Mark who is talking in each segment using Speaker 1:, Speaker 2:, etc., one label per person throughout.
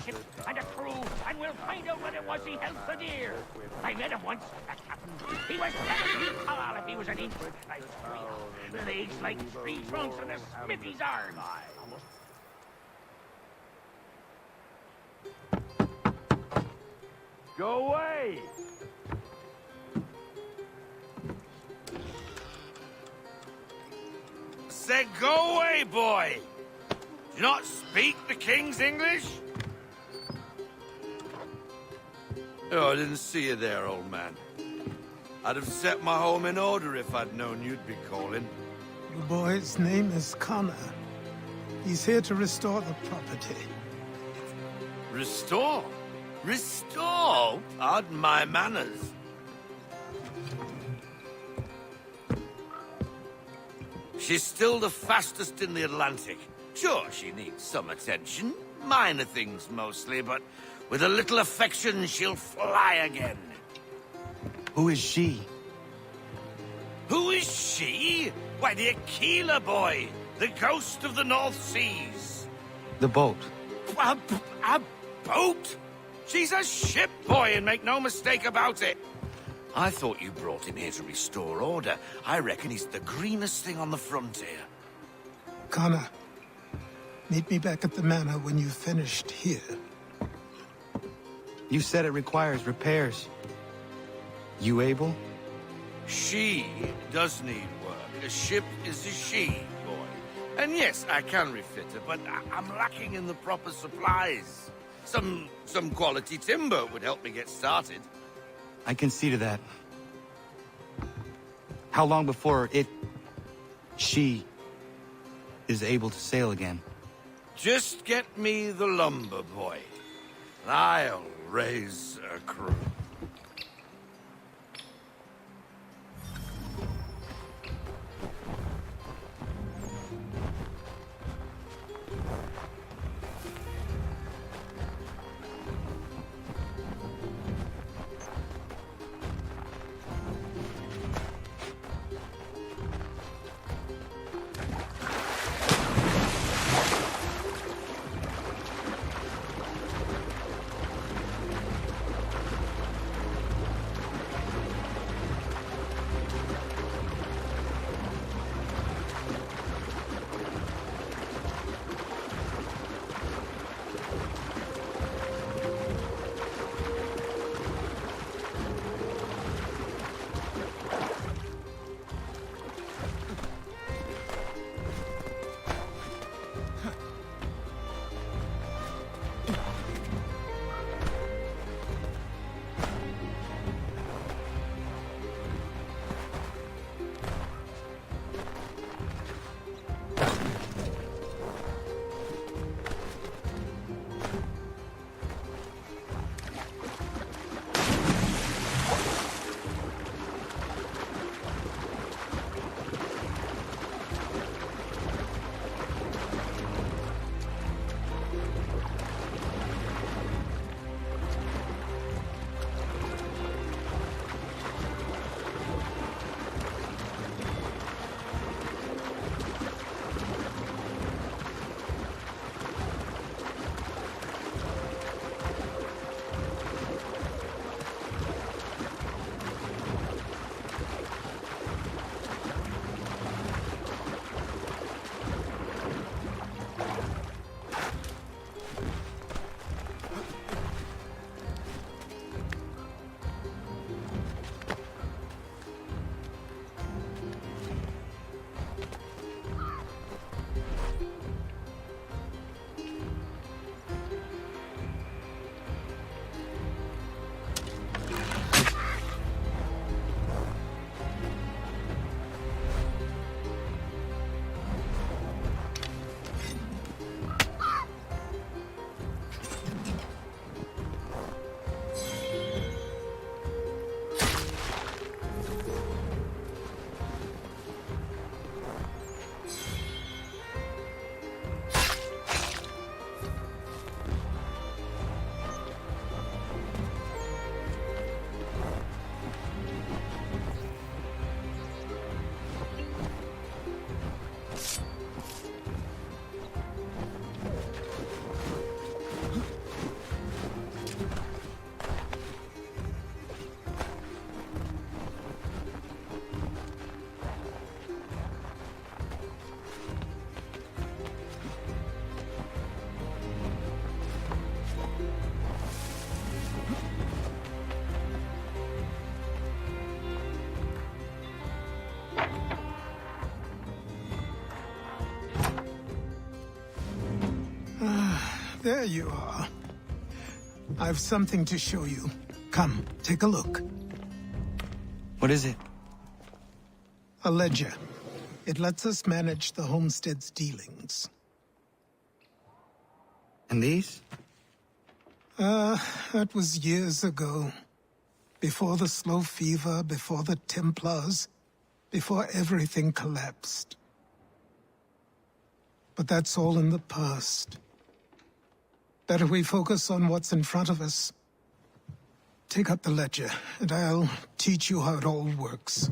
Speaker 1: ship and a crew, and we'll find out what it was he held so dear. I met him once, that captain. He was 17 tall if he was an inch. I was real. Legs like tree trunks and a smithy's arm.
Speaker 2: Go away!
Speaker 3: Said go away, boy! Do you not speak the King's English? Oh, I didn't see you there, old man. I'd have set my home in order if I'd known you'd be calling.
Speaker 4: The boy's name is Connor. He's here to restore the property.
Speaker 3: Restore? Restore? Pardon my manners. She's still the fastest in the Atlantic. Sure, she needs some attention. Minor things mostly, but with a little affection, she'll fly again.
Speaker 5: Who is she?
Speaker 3: Who is she? Why, the Aquila boy, the ghost of the North Seas.
Speaker 5: The boat.
Speaker 3: A boat? She's a ship boy, and make no mistake about it. I thought you brought him here to restore order. I reckon he's the greenest thing on the frontier.
Speaker 4: Connor, meet me back at the manor when you've finished here.
Speaker 5: You said it requires repairs. You able?
Speaker 3: She does need work. A ship is a she, boy. And yes, I can refit her, but I'm lacking in the proper supplies. Some quality timber would help me get started.
Speaker 5: I can see to that. How long before she is able to sail again?
Speaker 3: Just get me the lumber, boy. I'll raise a crew.
Speaker 4: there you are. I've something to show you. Come, take a look.
Speaker 5: What is it?
Speaker 4: A ledger. It lets us manage the homestead's dealings.
Speaker 5: And these?
Speaker 4: That was years ago. Before the slow fever, before the Templars, before everything collapsed. But that's all in the past. Better we focus on what's in front of us. Take up the ledger, and I'll teach you how it all works.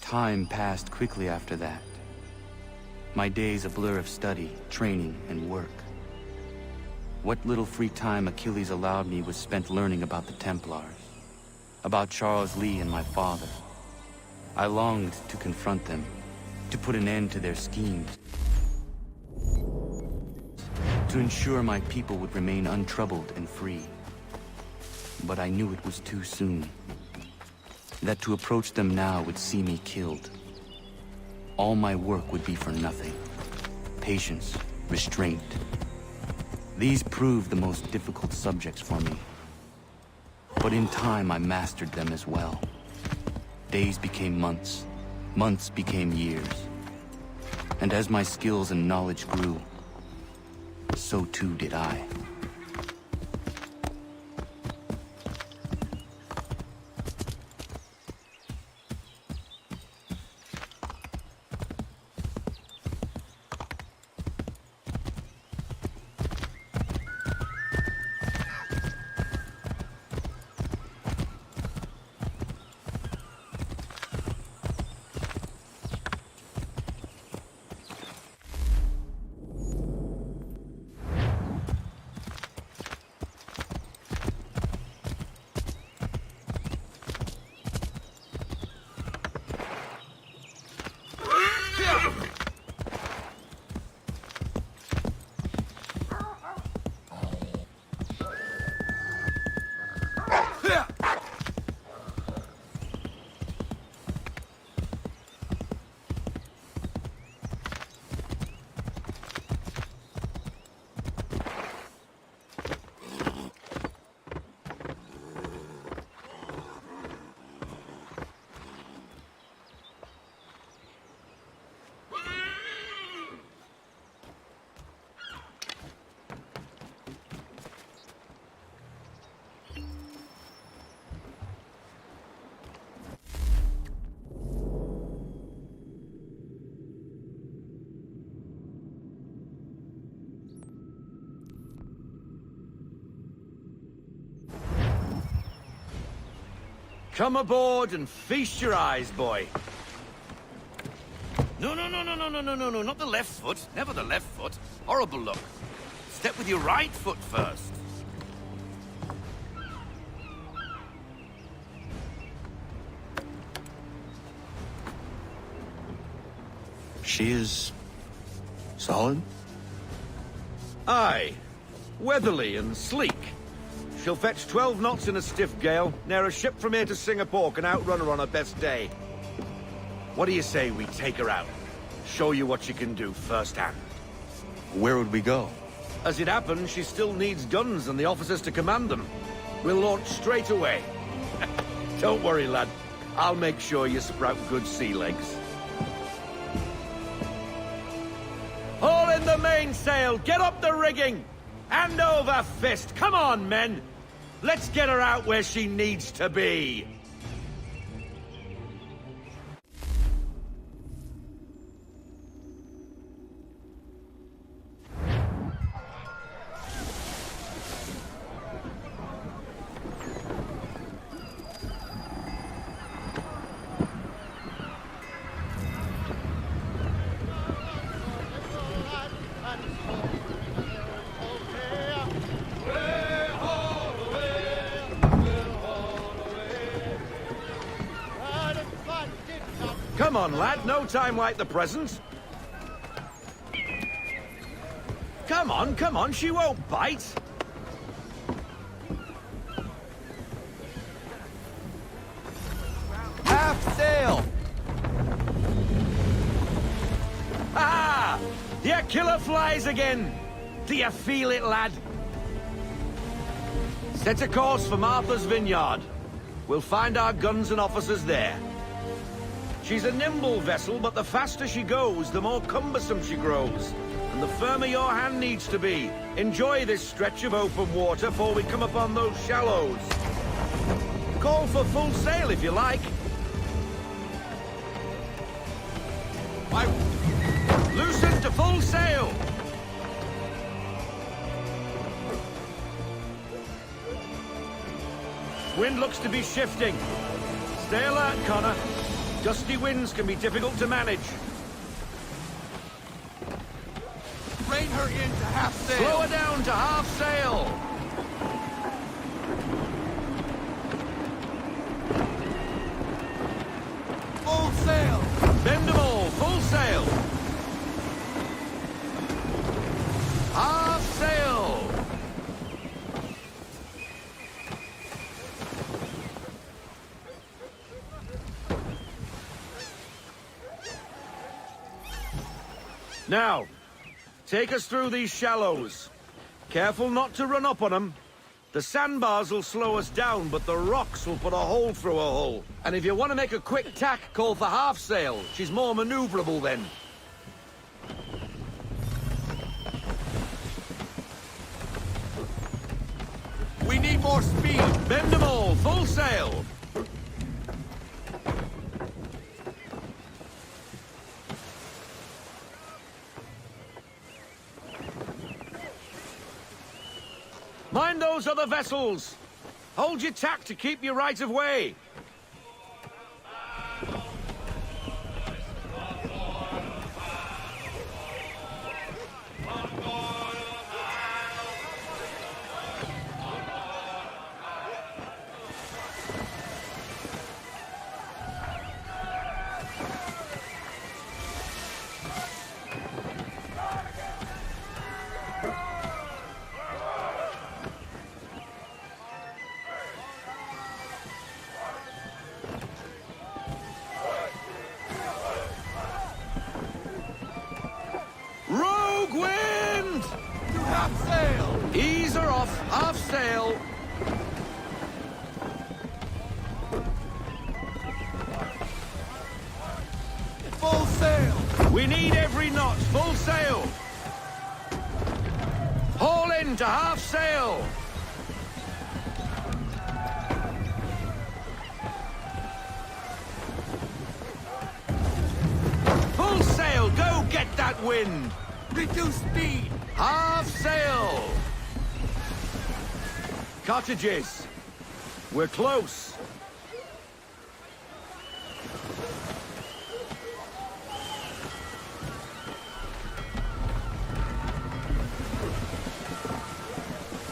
Speaker 5: Time passed quickly after that. My days a blur of study, training, and work. What little free time Achilles allowed me was spent learning about the Templars, about Charles Lee and my father. I longed to confront them, to put an end to their schemes, to ensure my people would remain untroubled and free. But I knew it was too soon. That to approach them now would see me killed. All my work would be for nothing. Patience, restraint. These proved the most difficult subjects for me. But in time I mastered them as well. Days became months, months became years. And as my skills and knowledge grew, so too did I.
Speaker 3: Come aboard and feast your eyes, boy. No, not the left foot. Never the left foot. Horrible look. Step with your right foot first.
Speaker 5: She is solid?
Speaker 2: Aye. Weatherly and sleek. She'll fetch 12 knots in a stiff gale, ne'er a ship from here to Singapore can outrun her on her best day. What do you say we take her out? Show you what she can do firsthand.
Speaker 5: Where would we go?
Speaker 2: As it happens, she still needs guns and the officers to command them. We'll launch straight away. Don't worry, lad. I'll make sure you sprout good sea legs. Haul in the mainsail! Get up the rigging! Hand over fist! Come on, men! Let's get her out where she needs to be! Come on, lad. No time like the present. Come on. She won't bite.
Speaker 5: Half sail!
Speaker 2: Ah! Your killer flies again. Do you feel it, lad? Set a course for Martha's Vineyard. We'll find our guns and officers there. She's a nimble vessel, but the faster she goes, the more cumbersome she grows. And the firmer your hand needs to be. Enjoy this stretch of open water before we come upon those shallows. Call for full sail if you like. Loosen to full sail! Wind looks to be shifting. Stay alert, Connor. Gusty winds can be difficult to manage.
Speaker 5: Rein her in to half sail!
Speaker 2: Slow her down to half sail!
Speaker 5: Full sail!
Speaker 2: Bend them all, full sail! Half sail! Now, take us through these shallows. Careful not to run up on them. The sandbars will slow us down, but the rocks will put a hole through a hull. And if you want to make a quick tack, call for half sail. She's more maneuverable then.
Speaker 5: We need more speed!
Speaker 2: Bend them all, full sail! Mind those other vessels! Hold your tack to keep your right of way! Rogue wind!
Speaker 5: To half sail!
Speaker 2: Ease her off, half sail.
Speaker 5: Full sail!
Speaker 2: We need every knot, full sail. Haul in to half sail. Full sail, go get that wind.
Speaker 5: Reduce speed!
Speaker 2: Half sail! Cottages. We're close.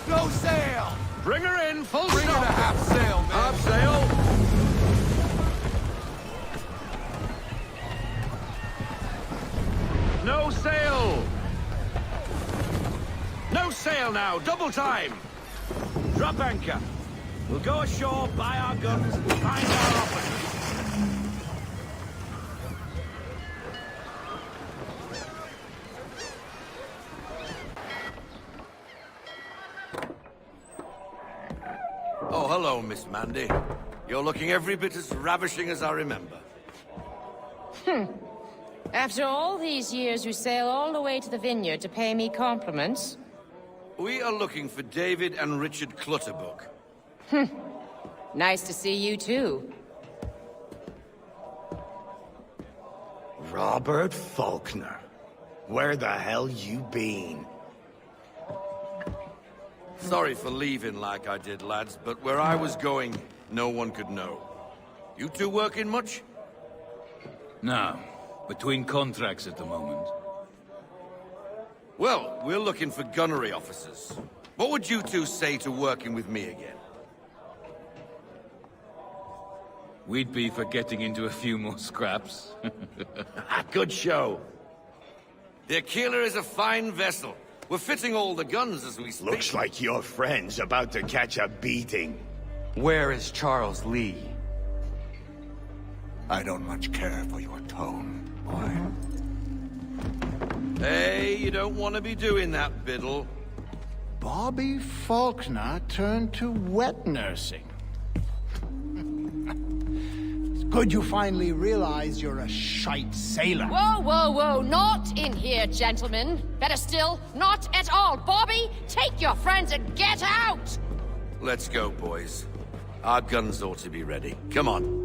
Speaker 5: No sail!
Speaker 2: Bring her in, full
Speaker 5: Bring her
Speaker 2: stop.
Speaker 5: to half sail, man!
Speaker 2: Half sail. No sail. No sail now, double time. Drop anchor. We'll go ashore, buy our guns, and find our officers.
Speaker 3: Mandy. You're looking every bit as ravishing as I remember.
Speaker 6: After all these years, you sail all the way to the vineyard to pay me compliments?
Speaker 3: We are looking for David and Richard Clutterbuck.
Speaker 6: Nice to see you, too.
Speaker 7: Robert Faulkner. Where the hell you been?
Speaker 3: Sorry for leaving like I did, lads, but where I was going, no one could know. You two working much?
Speaker 8: No. Between contracts at the moment.
Speaker 3: Well, we're looking for gunnery officers. What would you two say to working with me again?
Speaker 8: We'd be for getting into a few more scraps.
Speaker 2: Good show.
Speaker 3: The Aquila is a fine vessel. We're fitting all the guns as we speak.
Speaker 7: Looks like your friend's about to catch a beating.
Speaker 5: Where is Charles Lee?
Speaker 7: I don't much care for your tone, boy.
Speaker 3: Hey, you don't want to be doing that, Biddle.
Speaker 7: Bobby Faulkner turned to wet nursing. It's good you finally realize you're a shite sailor.
Speaker 6: Whoa, whoa, whoa, not in here, gentlemen. Better still, not at all. Bobby, take your friends and get out!
Speaker 3: Let's go, boys. Our guns ought to be ready. Come on.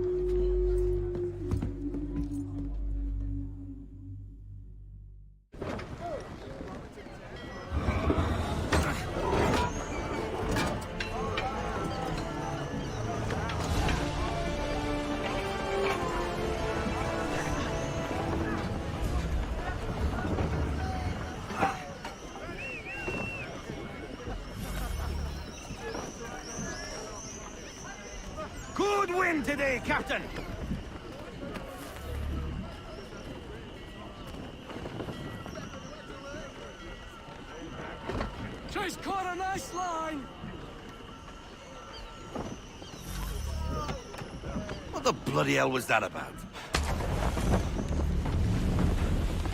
Speaker 2: Good wind today, Captain!
Speaker 9: She's caught a nice line!
Speaker 3: What the bloody hell was that about?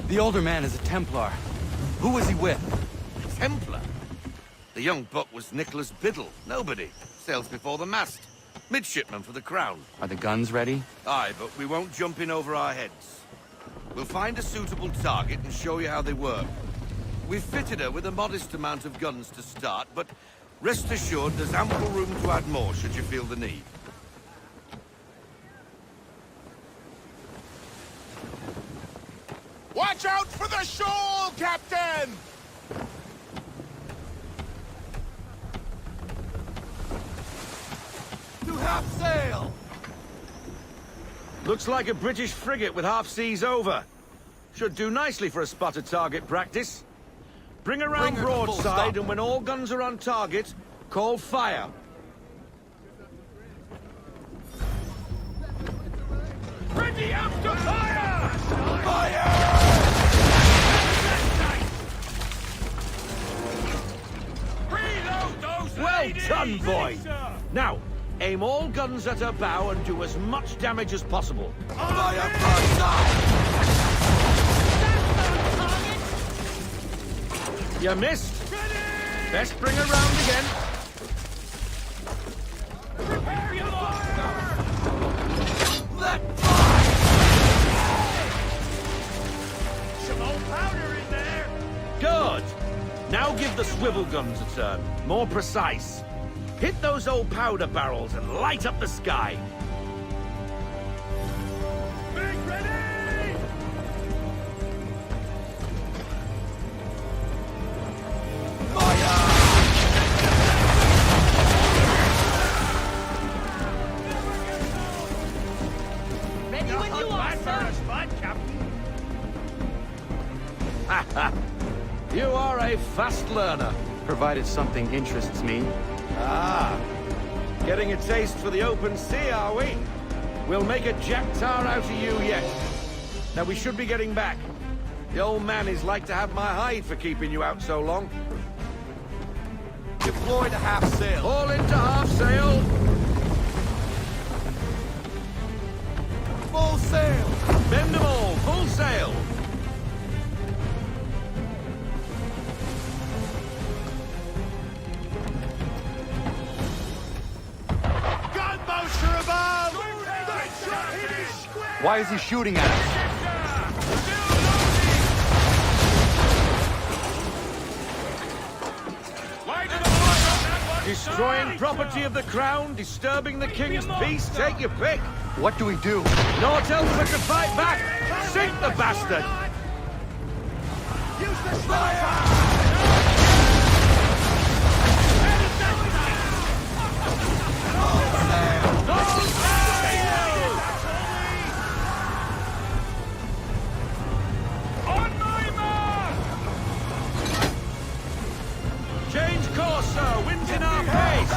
Speaker 5: The older man is a Templar. Who was he with?
Speaker 3: Templar? The young buck was Nicholas Biddle. Nobody. Sails before the mast. Midshipman for the Crown.
Speaker 5: Are the guns ready?
Speaker 3: Aye, but we won't jump in over our heads. We'll find a suitable target and show you how they work. We've fitted her with a modest amount of guns to start, but rest assured there's ample room to add more should you feel the need.
Speaker 7: Watch out for the shoal, Captain!
Speaker 2: To half sail! Looks like a British frigate with half seas over. Should do nicely for a spotted target practice. Bring around broadside, and when all guns are on target, call fire.
Speaker 1: Ready up to fire! Reload those
Speaker 2: Well
Speaker 1: ladies!
Speaker 2: done, boy!
Speaker 1: Sir.
Speaker 2: Now, aim all guns at her bow and do as much damage as possible. You missed. Best bring her round again.
Speaker 1: Prepare your fire! Some old powder in there!
Speaker 2: Good. Now give the swivel guns a turn. More precise. Hit those old powder barrels and light up the sky.
Speaker 1: Big ready!
Speaker 6: Ready when you are, sir.
Speaker 1: Spot, Captain.
Speaker 2: You are a fast learner.
Speaker 5: Provided something interests me.
Speaker 2: Ah, getting a taste for the open sea, are we? We'll make a jack tar out of you yet. Now we should be getting back. The old man is like to have my hide for keeping you out so long. Deploy to half sail. All into half sail. Full sail. Bend them all, full sail.
Speaker 1: Got
Speaker 5: Why is he shooting at us?
Speaker 2: Destroying property of the crown, disturbing the king's peace, take your pick.
Speaker 5: What do we do?
Speaker 2: Naught else but to fight back. Sink the bastard!
Speaker 1: Use the fire!
Speaker 2: Change course, sir. Wind's in our face.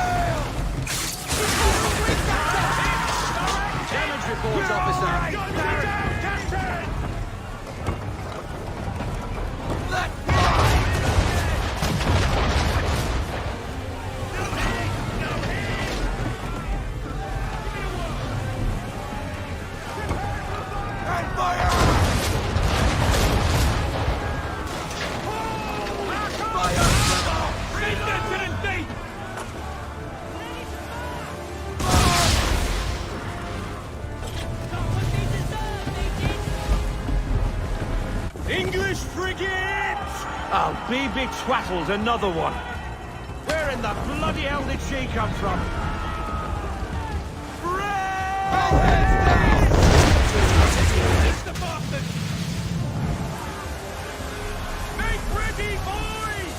Speaker 2: Damage report, officer.
Speaker 1: English frigate!
Speaker 2: I'll be twaddled, another one. Where in the bloody hell did she come from?
Speaker 1: It's the bastard! Make ready, boys!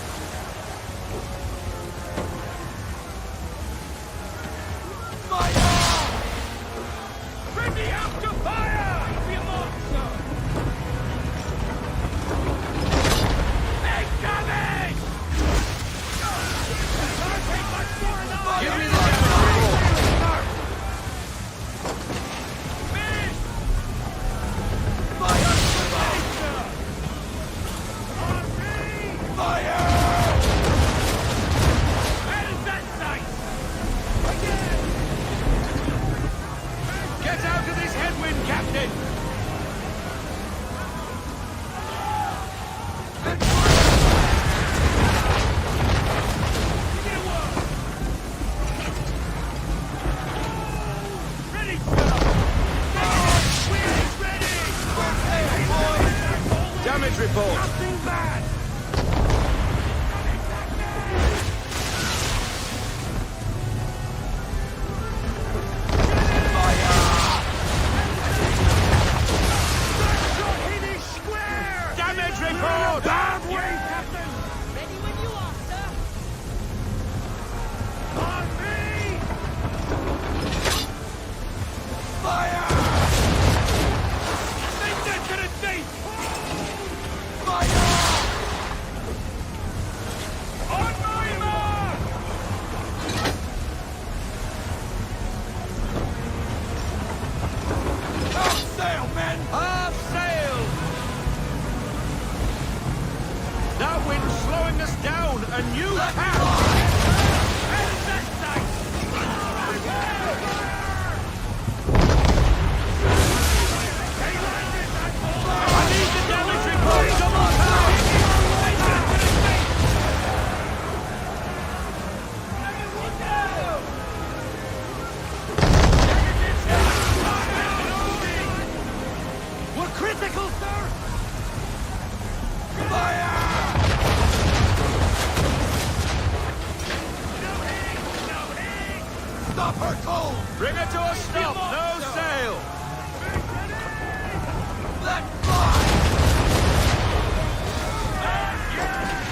Speaker 1: Fire! Ready up to fire! Be a mark, sir! Incoming!
Speaker 2: Give me the damage report. Get out of this headwind, Captain! Damage report.
Speaker 1: Nothing bad!
Speaker 2: Damage report.
Speaker 1: Bad way, Captain!
Speaker 6: Ready when you are, sir.
Speaker 1: On me! Fire! Think they're gonna think! Fire! On my mark! Half sail, men!
Speaker 2: Half sail! That wind's slowing us down, and you can't! I need the damage report double time!
Speaker 1: We're critical, sir! Stop her cold!
Speaker 2: Bring her to a stop! No sail!
Speaker 1: Let fly!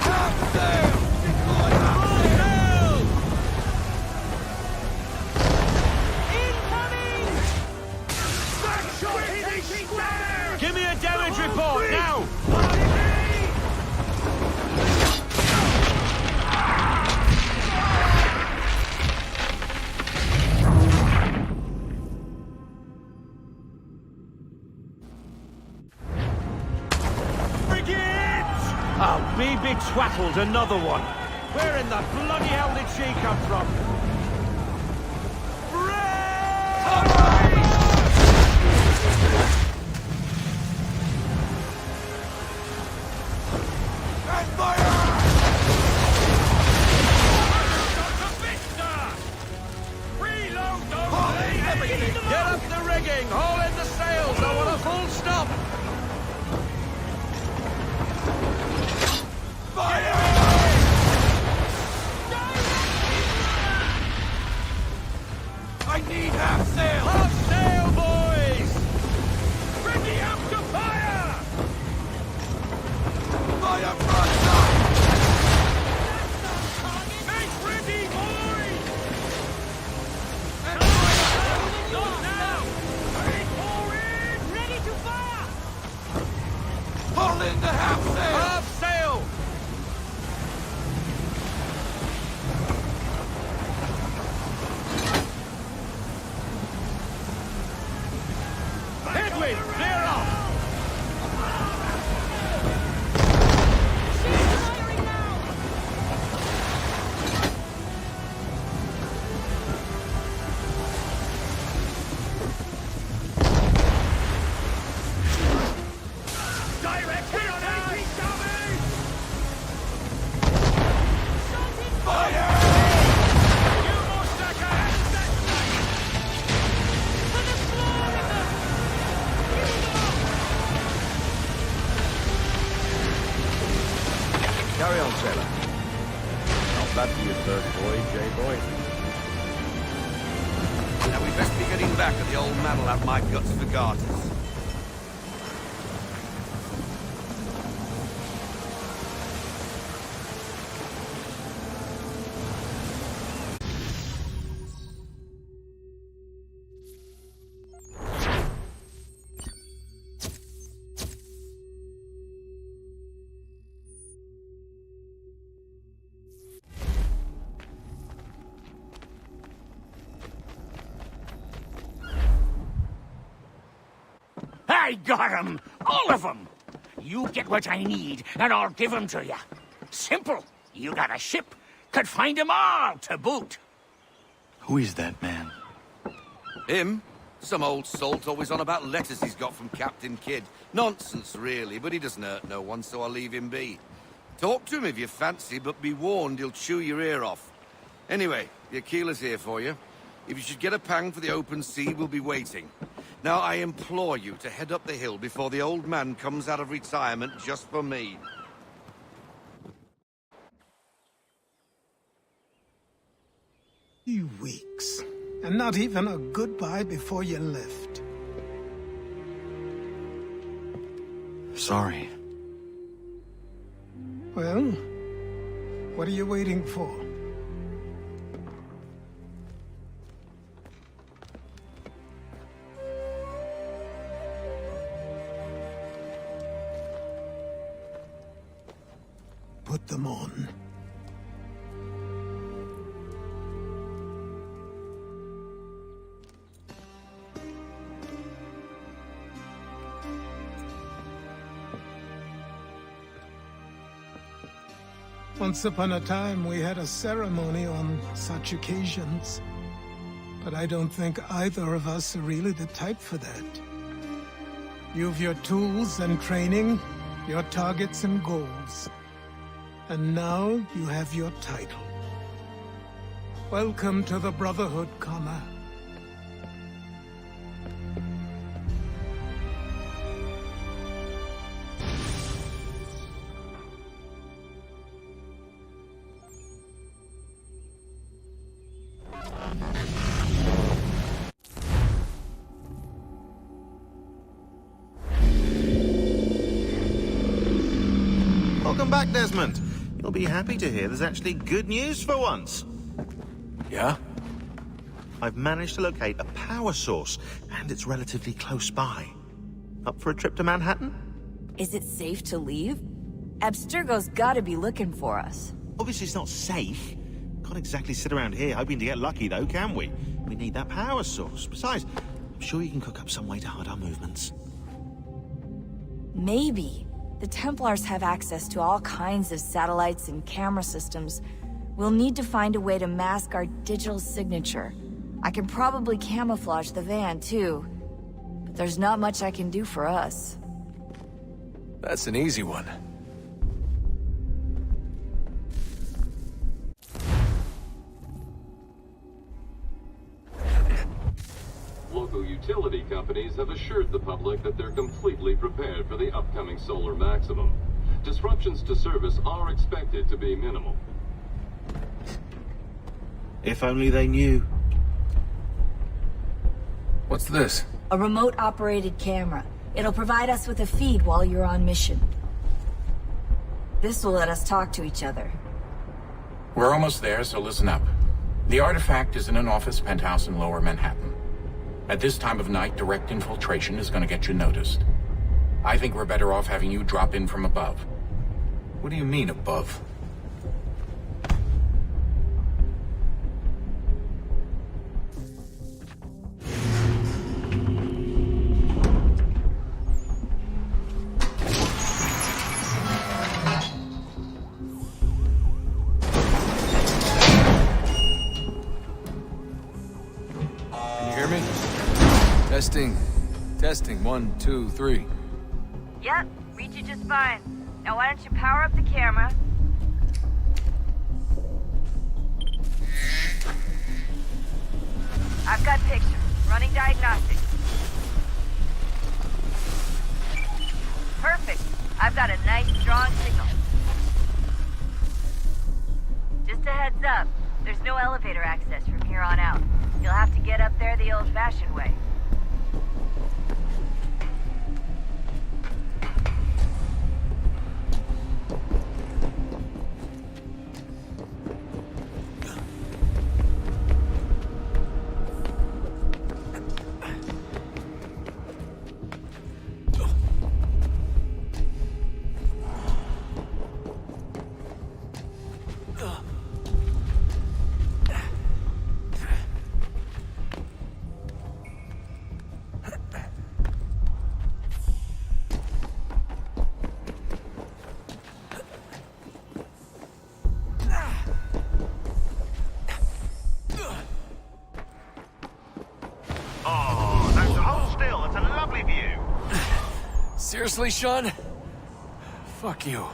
Speaker 1: Half sail! Deploy half sail! Incoming! Backshot hitting square!
Speaker 2: Give me a damage report, now! I'll be twaddled, another one. Where in the bloody hell did she come from?
Speaker 1: And fire! Reload those!
Speaker 2: Get up the rigging! Haul in the sails! I want a full stop! Fire! I need half sail! Half sail, boys!
Speaker 1: Ready up to fire!
Speaker 2: Fire broadside!
Speaker 1: Make ready, boys! Not now! Hurry forward! Ready to fire!
Speaker 2: Haul in the half sail! Half sail! Headwind! Clear off!
Speaker 1: Direct hit on enemy damage!
Speaker 2: Fire!
Speaker 1: You must take a hand that for the Florida!
Speaker 2: Carry on, sailor. Not bad for your first voyage, eh, boy? Now, we best be getting back, or the old man'll have my guts for garters.
Speaker 1: I got 'em! All of 'em! You get what I need, and I'll give 'em to you. Simple. You got a ship. Could find 'em all to boot.
Speaker 5: Who is that man?
Speaker 2: Him? Some old salt always on about letters he's got from Captain Kidd. Nonsense, really, but he doesn't hurt no one, so I'll leave him be. Talk to him if you fancy, but be warned he'll chew your ear off. Anyway, the Aquila's here for you. If you should get a pang for the open sea, we'll be waiting. Now, I implore you to head up the hill before the old man comes out of retirement just for me.
Speaker 4: 2 weeks. And not even a goodbye before you left.
Speaker 5: Sorry.
Speaker 4: Well, what are you waiting for? Put them on. Once upon a time, we had a ceremony on such occasions. But I don't think either of us are really the type for that. You've your tools and training, your targets and goals. And now you have your title. Welcome to the Brotherhood, Connor.
Speaker 10: Welcome back, Desmond. You'll be happy to hear there's actually good news for once.
Speaker 5: Yeah?
Speaker 10: I've managed to locate a power source, and it's relatively close by. Up for a trip to Manhattan?
Speaker 11: Is it safe to leave? Abstergo's gotta be looking for us.
Speaker 10: Obviously it's not safe. Can't exactly sit around here hoping to get lucky, though, can we? We need that power source. Besides, I'm sure you can cook up some way to hide our movements.
Speaker 11: Maybe. The Templars have access to all kinds of satellites and camera systems. We'll need to find a way to mask our digital signature. I can probably camouflage the van, too. But there's not much I can do for us.
Speaker 12: That's an easy one.
Speaker 13: local utility companies have assured the public that they're completely prepared for the upcoming solar maximum. Disruptions to service are expected to be minimal.
Speaker 10: If only they knew.
Speaker 12: What's this?
Speaker 11: A remote-operated camera. It'll provide us with a feed while you're on mission. This will let us talk to each other.
Speaker 14: We're almost there, so listen up. The artifact is in an office penthouse in Lower Manhattan. At this time of night, direct infiltration is going to get you noticed. I think we're better off having you drop in from above.
Speaker 12: What do you mean, above? Testing. Testing. 1, 2, 3.
Speaker 11: Yep, read you just fine. Now why don't you power up the camera? I've got pictures. Running diagnostics. Perfect. I've got a nice, strong signal. Just a heads up, there's no elevator access from here on out. You'll have to get up there the old-fashioned way.
Speaker 12: Seriously, Sean? Fuck you.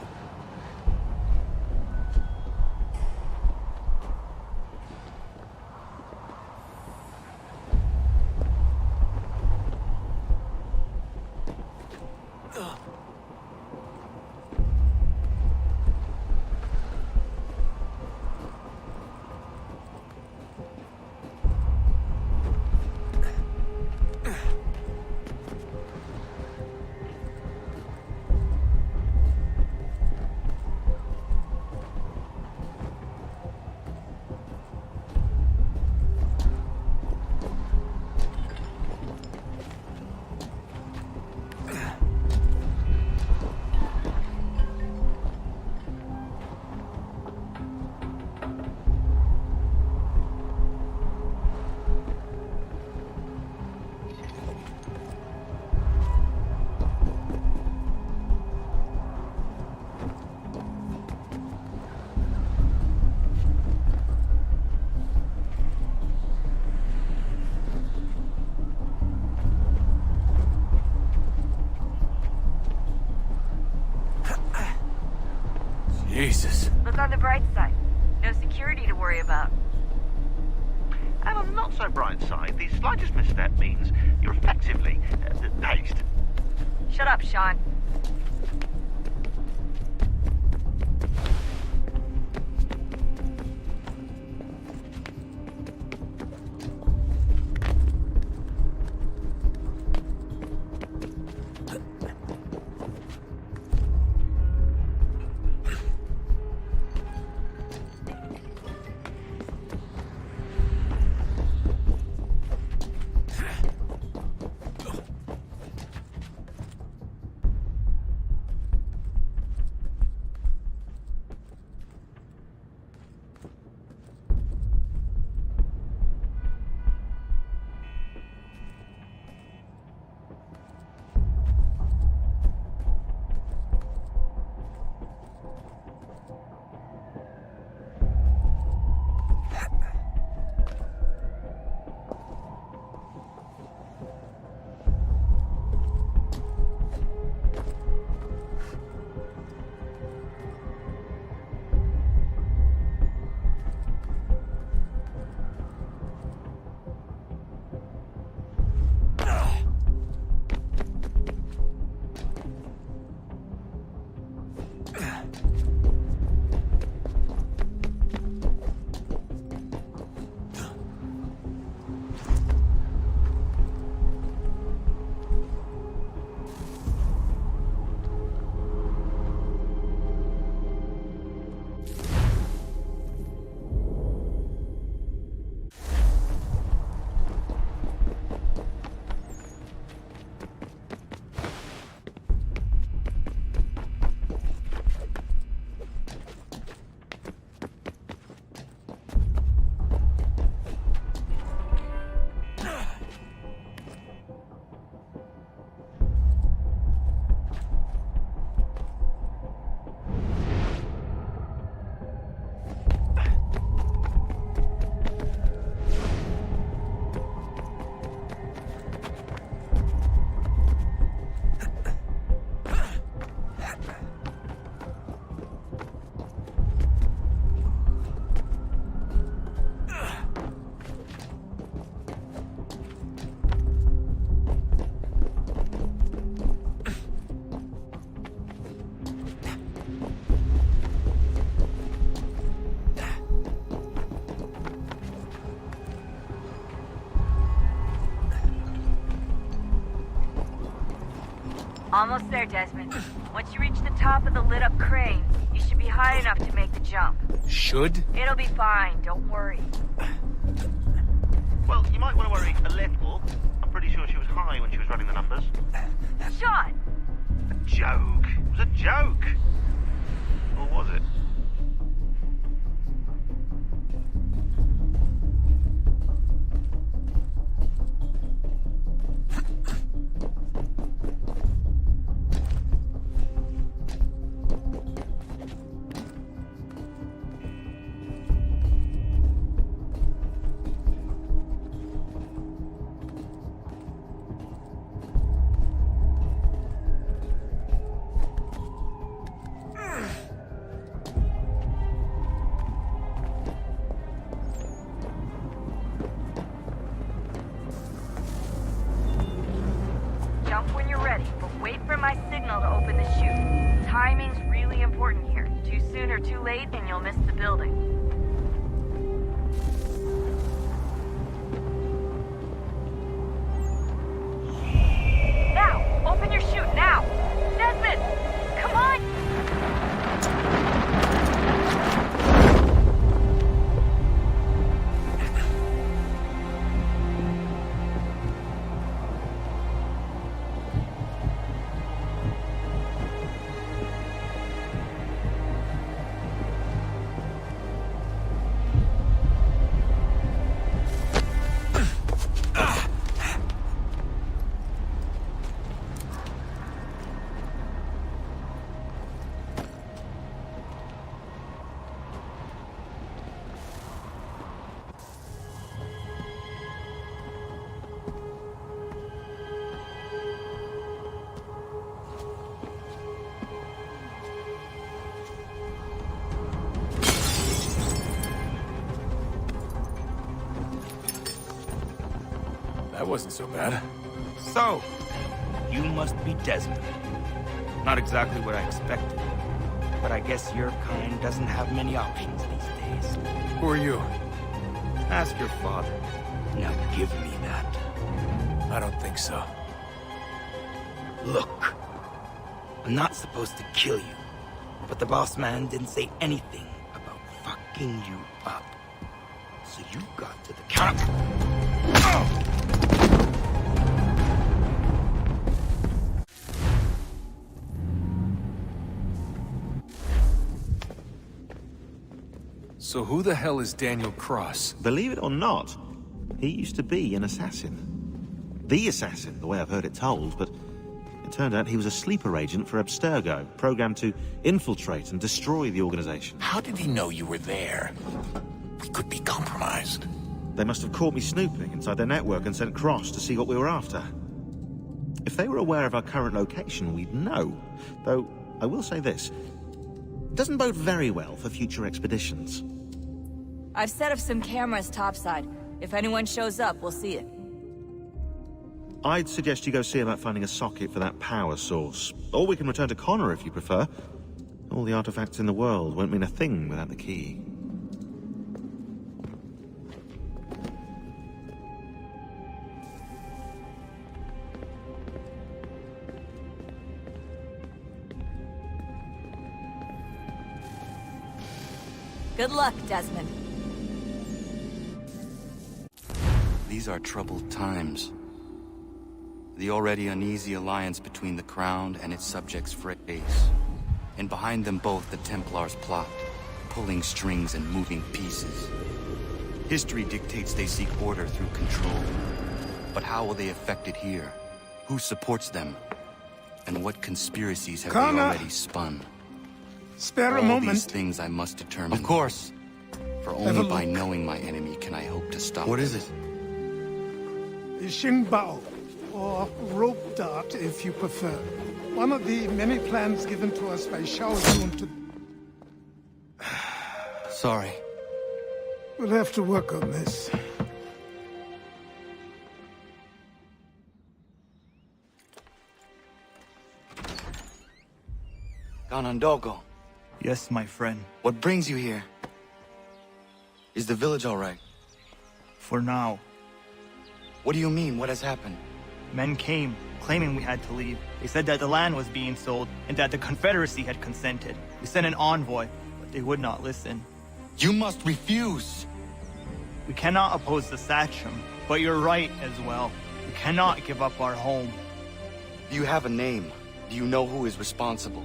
Speaker 12: Jesus.
Speaker 11: Look on the bright side. No security to worry about.
Speaker 10: And on the not so bright side, the slightest misstep means you're effectively hazed.
Speaker 11: Shut up, Sean. Almost there, Desmond. Once you reach the top of the lit-up crane, you should be high enough to make the jump.
Speaker 12: Should?
Speaker 11: It'll be fine, don't worry.
Speaker 10: Well, you might want to worry a little. I'm pretty sure she was high when she was running the numbers.
Speaker 11: Sean!
Speaker 10: A joke. It was a joke. Or was it?
Speaker 11: Jump when you're ready, but wait for my signal to open the chute. Timing's really important here. Too soon or too late, and you'll miss the building. Now! Open your chute, now! Desmond! Come on!
Speaker 12: That wasn't so bad.
Speaker 15: So, you must be Desmond. Not exactly what I expected, but I guess your kind doesn't have many options these days.
Speaker 12: Who are you?
Speaker 15: Ask your father. Now give me that.
Speaker 12: I don't think so.
Speaker 15: Look, I'm not supposed to kill you, but the boss man didn't say anything about fucking you up. So you got to the counter.
Speaker 12: So who the hell is Daniel Cross?
Speaker 10: Believe it or not, he used to be an assassin. The assassin, the way I've heard it told, but it turned out he was a sleeper agent for Abstergo, programmed to infiltrate and destroy the organization.
Speaker 14: How did he know you were there? We could be compromised.
Speaker 10: They must have caught me snooping inside their network and sent Cross to see what we were after. If they were aware of our current location, we'd know. Though, I will say this. It doesn't bode very well for future expeditions.
Speaker 11: I've set up some cameras topside. If anyone shows up, we'll see it.
Speaker 10: I'd suggest you go see about finding a socket for that power source. Or we can return to Connor if you prefer. All the artifacts in the world won't mean a thing without the key.
Speaker 11: Good luck, Desmond.
Speaker 5: These are troubled times. The already uneasy alliance between the Crown and its subjects frays. And behind them both the Templars plot, pulling strings and moving pieces. History dictates they seek order through control. But how will they affect it here? Who supports them? And what conspiracies have
Speaker 4: Connor!
Speaker 5: they already spun?
Speaker 4: Spare a
Speaker 5: All
Speaker 4: moment.
Speaker 5: these things I must determine.
Speaker 12: Of course.
Speaker 5: For
Speaker 4: Have a
Speaker 5: only by
Speaker 4: look.
Speaker 5: knowing my enemy can I hope to stop
Speaker 12: What
Speaker 5: them.
Speaker 12: is it?
Speaker 4: The Xingbao, or rope dart if you prefer. One of the many plans given to us by Xiao Yun to...
Speaker 5: Sorry.
Speaker 4: We'll have to work on this.
Speaker 5: Ganondogo,
Speaker 15: Yes, my friend.
Speaker 5: what brings you here? Is the village all right?
Speaker 15: For now,
Speaker 5: What do you mean? What has happened?
Speaker 15: men came,
Speaker 16: claiming we had to leave. They said that the land was being sold and that the Confederacy had consented. We sent an envoy, but they would not listen.
Speaker 5: You must refuse!
Speaker 16: We cannot oppose the Sachem, but you're right as well. We cannot give up our home.
Speaker 5: Do you have a name? Do you know who is responsible?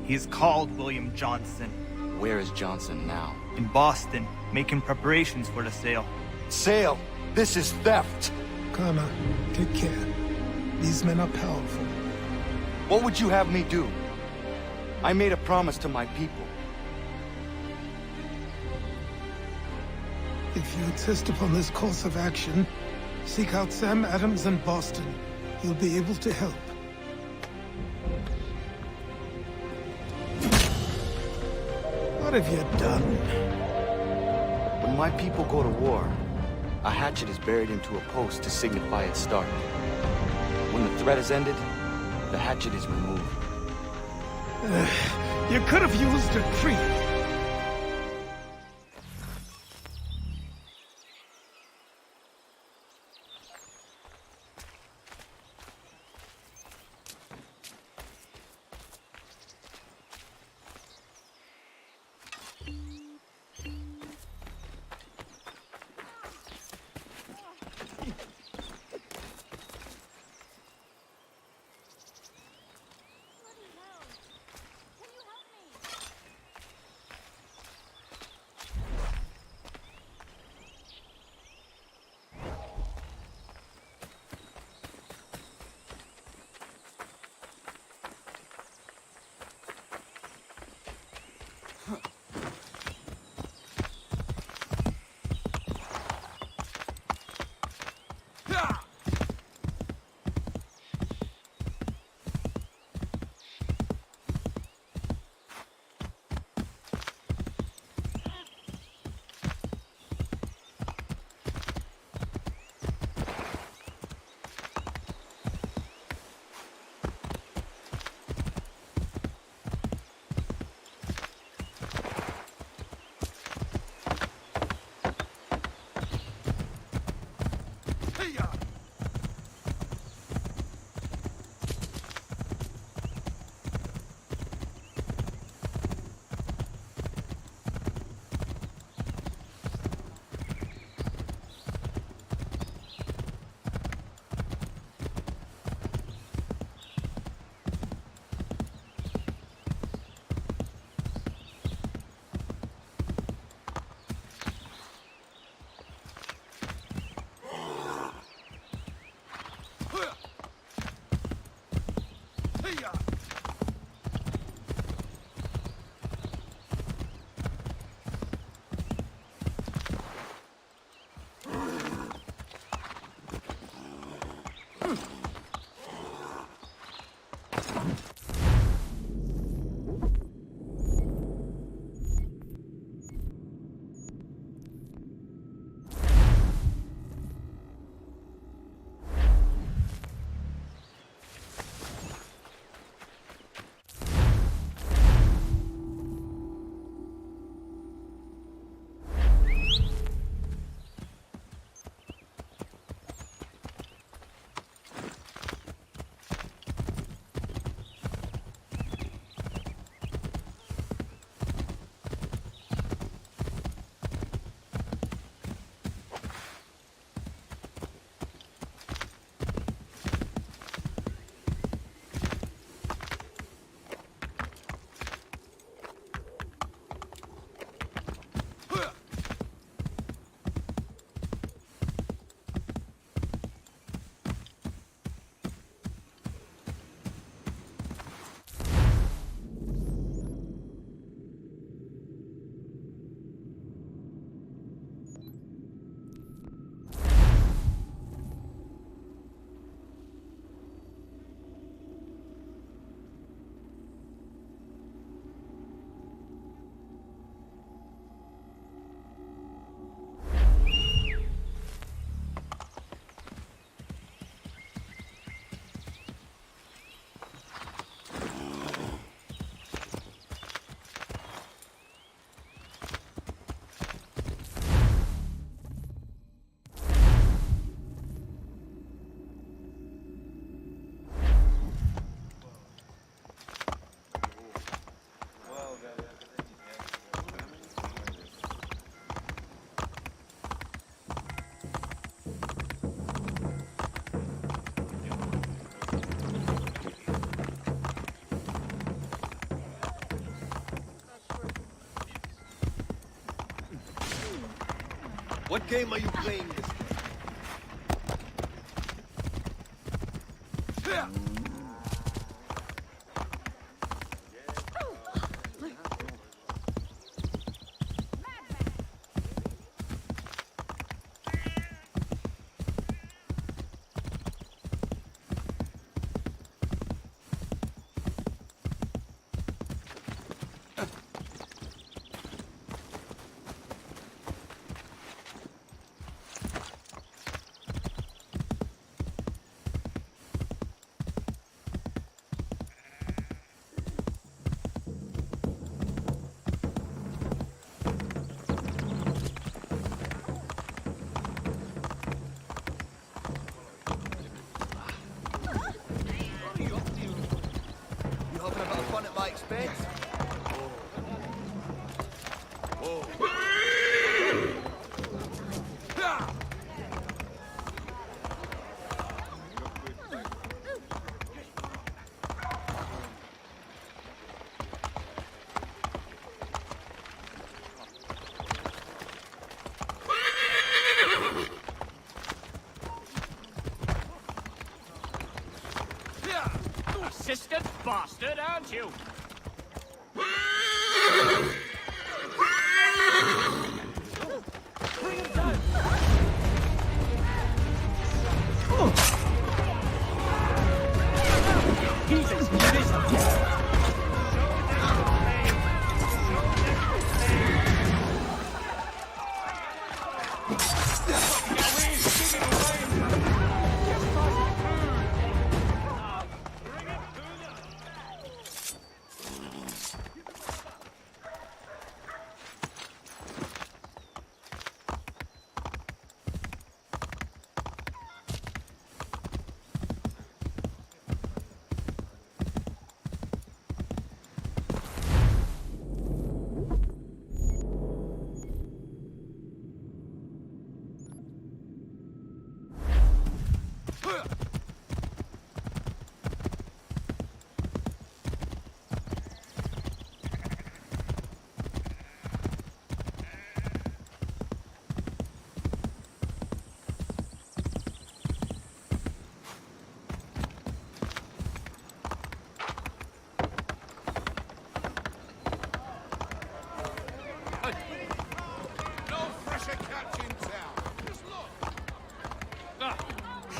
Speaker 16: He's called William Johnson.
Speaker 5: Where is Johnson now?
Speaker 16: In Boston, making preparations for the sale.
Speaker 5: Sale! This is theft!
Speaker 4: Connor, take care. These men are powerful.
Speaker 5: What would you have me do? I made a promise to my people.
Speaker 4: If you insist upon this course of action, seek out Sam Adams in Boston. He'll be able to help. What have you done?
Speaker 5: When my people go to war, a hatchet is buried into a post to signify its start. When the threat is ended, the hatchet is removed.
Speaker 4: You could have used a tree.
Speaker 12: What game are you playing this day? Fun at my expense?
Speaker 1: Assistant bastard, aren't you? Bring him down! Jesus, you missed!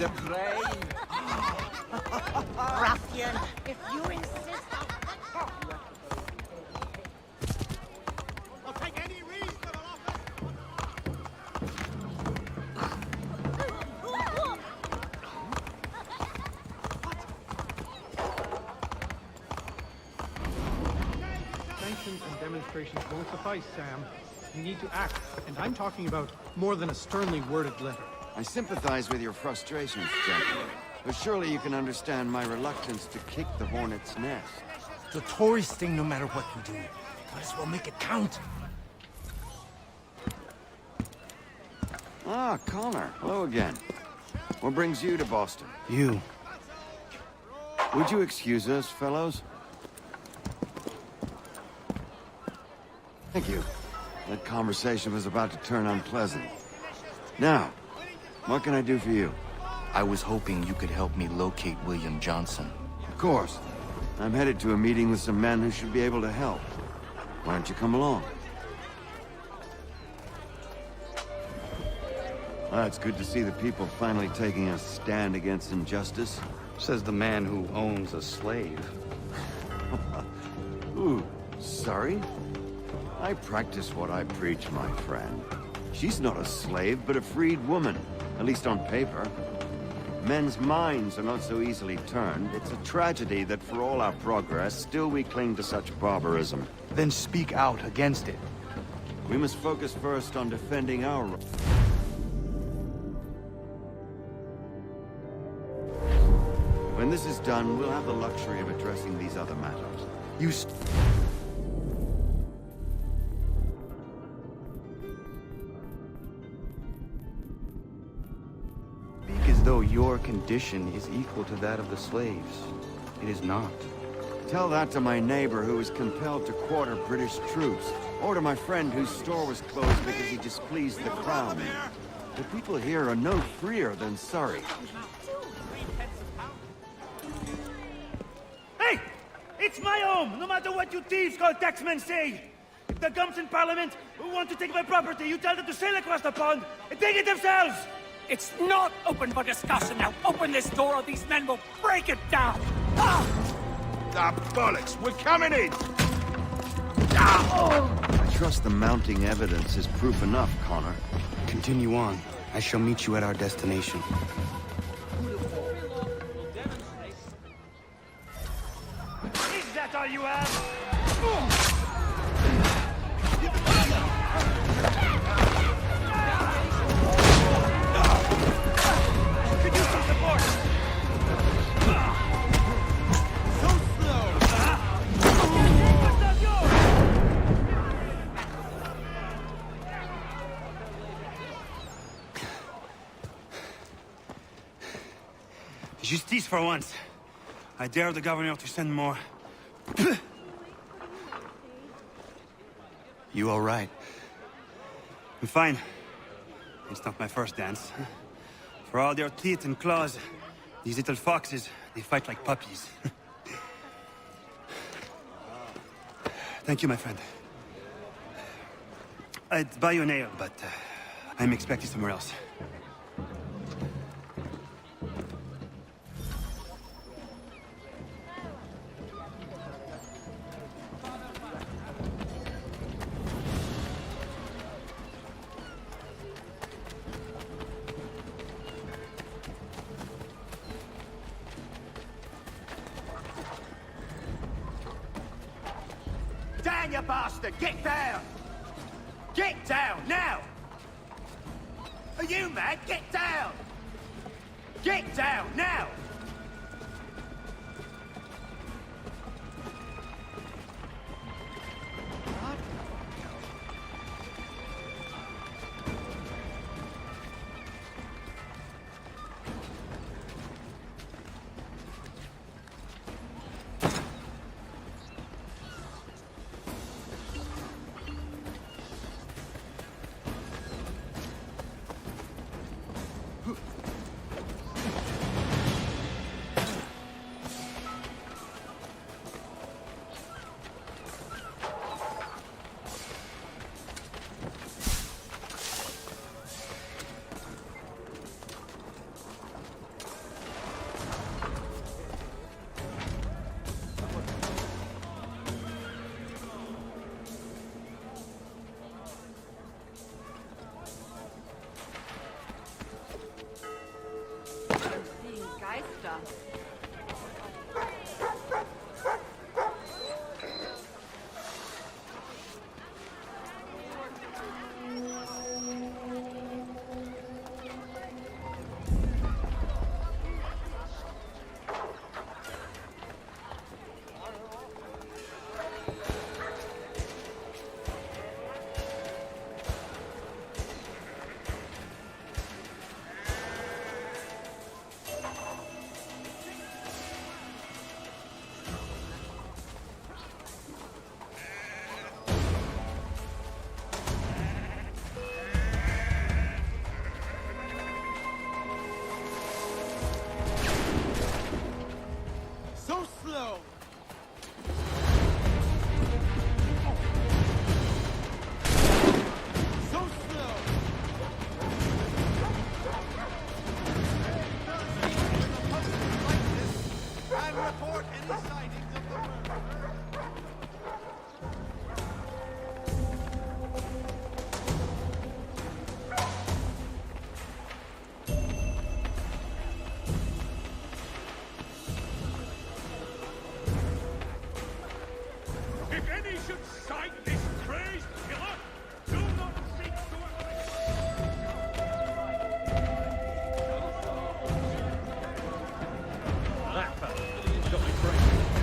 Speaker 15: The brain.
Speaker 1: Ruffian, if you insist, I'll take any reasonable offer.
Speaker 17: Sanctions and demonstrations won't suffice, Sam. You need to act, and I'm talking about more than a sternly worded letter.
Speaker 18: I sympathize with your frustrations, gentlemen, but surely you can understand my reluctance to kick the hornet's nest.
Speaker 15: It's a tourist thing no matter what you do. Might as well make it count.
Speaker 18: Ah, Connor. Hello again. What brings you to Boston?
Speaker 15: You.
Speaker 18: Would you excuse us, fellows? Thank you. That conversation was about to turn unpleasant. Now, what can I do for you?
Speaker 5: I was hoping you could help me locate William Johnson.
Speaker 18: Of course. I'm headed to a meeting with some men who should be able to help. Why don't you come along? It's good to see the people finally taking a stand against injustice.
Speaker 5: Says the man who owns a slave.
Speaker 18: Ooh, sorry? I practice what I preach, my friend. She's not a slave, but a freed woman. At least on paper. Men's minds are not so easily turned. It's a tragedy that for all our progress, still we cling to such barbarism.
Speaker 5: Then speak out against it.
Speaker 18: We must focus first on defending our... When this is done, we'll have the luxury of addressing these other matters.
Speaker 5: You though your condition is equal to that of the slaves. It is not.
Speaker 18: Tell that to my neighbor who was compelled to quarter British troops, Or to my friend whose store was closed because he displeased the crown. The people here are no freer than Surrey.
Speaker 19: Hey! It's my home, no matter what you thieves called taxmen say! If the gums in Parliament want to take my property, you tell them to sail across the pond and take it themselves!
Speaker 9: It's not open for discussion now. Open this door or these men will break it down. Ah!
Speaker 3: Ah, bollocks! We're coming in!
Speaker 18: I trust the mounting evidence is proof enough, Connor.
Speaker 5: Continue on. I shall meet you at our destination.
Speaker 19: Is that all you have? Could use some support! So slow! What's that yours? Justice for once. I dare the governor to send more.
Speaker 5: You all right?
Speaker 19: I'm fine. It's not my first dance. For all their teeth and claws, these little foxes, they fight like puppies. Thank you, my friend. I'd buy you an ale, but I'm expecting somewhere else.
Speaker 1: Down, you bastard! Get down! Get down, now! Are you mad? Get down! Get down, now!
Speaker 17: That fella got me brain.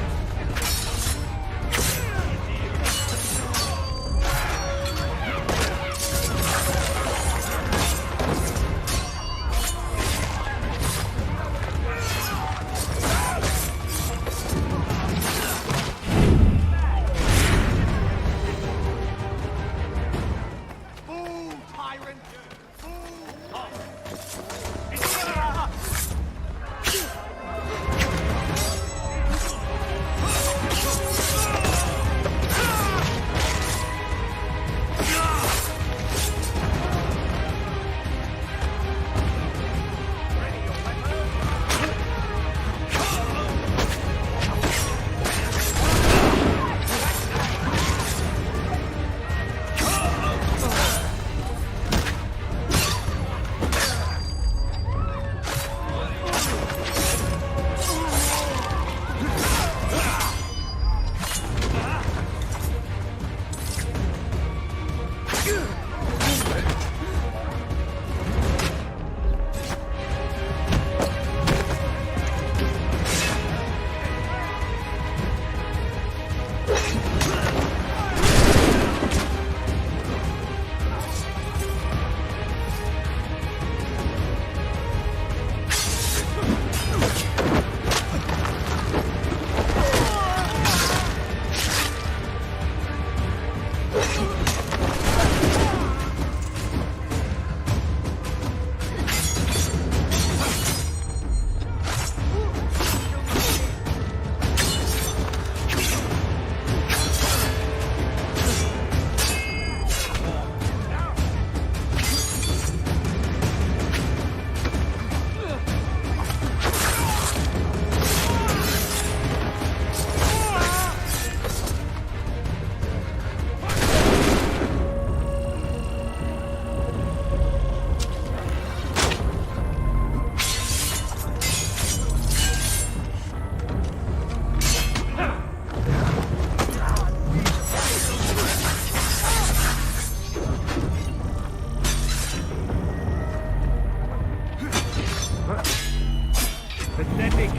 Speaker 1: Pathetic.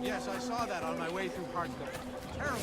Speaker 12: Yes, I saw that on my way through Parte. Terrible.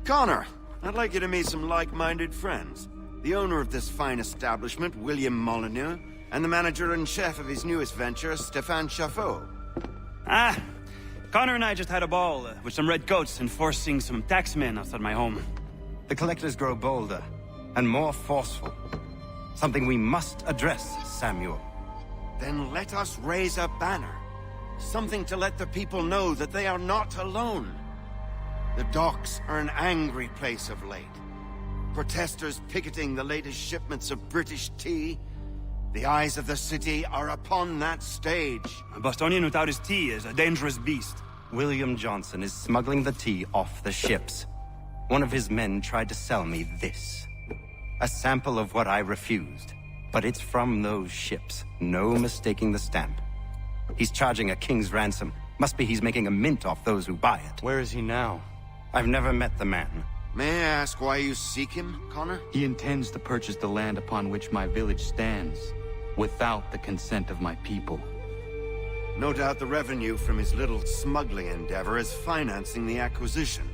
Speaker 18: Connor, I'd like you to meet some like-minded friends. The owner of this fine establishment, William Molyneux, and the manager and chef of his newest venture, Stéphane Chaffeau.
Speaker 20: Ah, Connor and I just had a ball with some red coats enforcing some taxmen outside my home.
Speaker 15: The collectors grow bolder and more forceful. Something we must address, Samuel.
Speaker 18: Then let us raise a banner. Something to let the people know that they are not alone. The docks are an angry place of late. Protesters picketing the latest shipments of British tea. The eyes of the city are upon that stage.
Speaker 20: A Bostonian without his tea is a dangerous beast.
Speaker 15: William Johnson is smuggling the tea off the ships. One of his men tried to sell me this. A sample of what I refused. But it's from those ships. No mistaking the stamp. He's charging a king's ransom. Must be he's making a mint off those who buy it.
Speaker 5: Where is he now?
Speaker 15: I've never met the man.
Speaker 18: May I ask why you seek him, Connor?
Speaker 5: He intends to purchase the land upon which my village stands, without the consent of my people.
Speaker 18: No doubt the revenue from his little smuggling endeavor is financing the acquisition.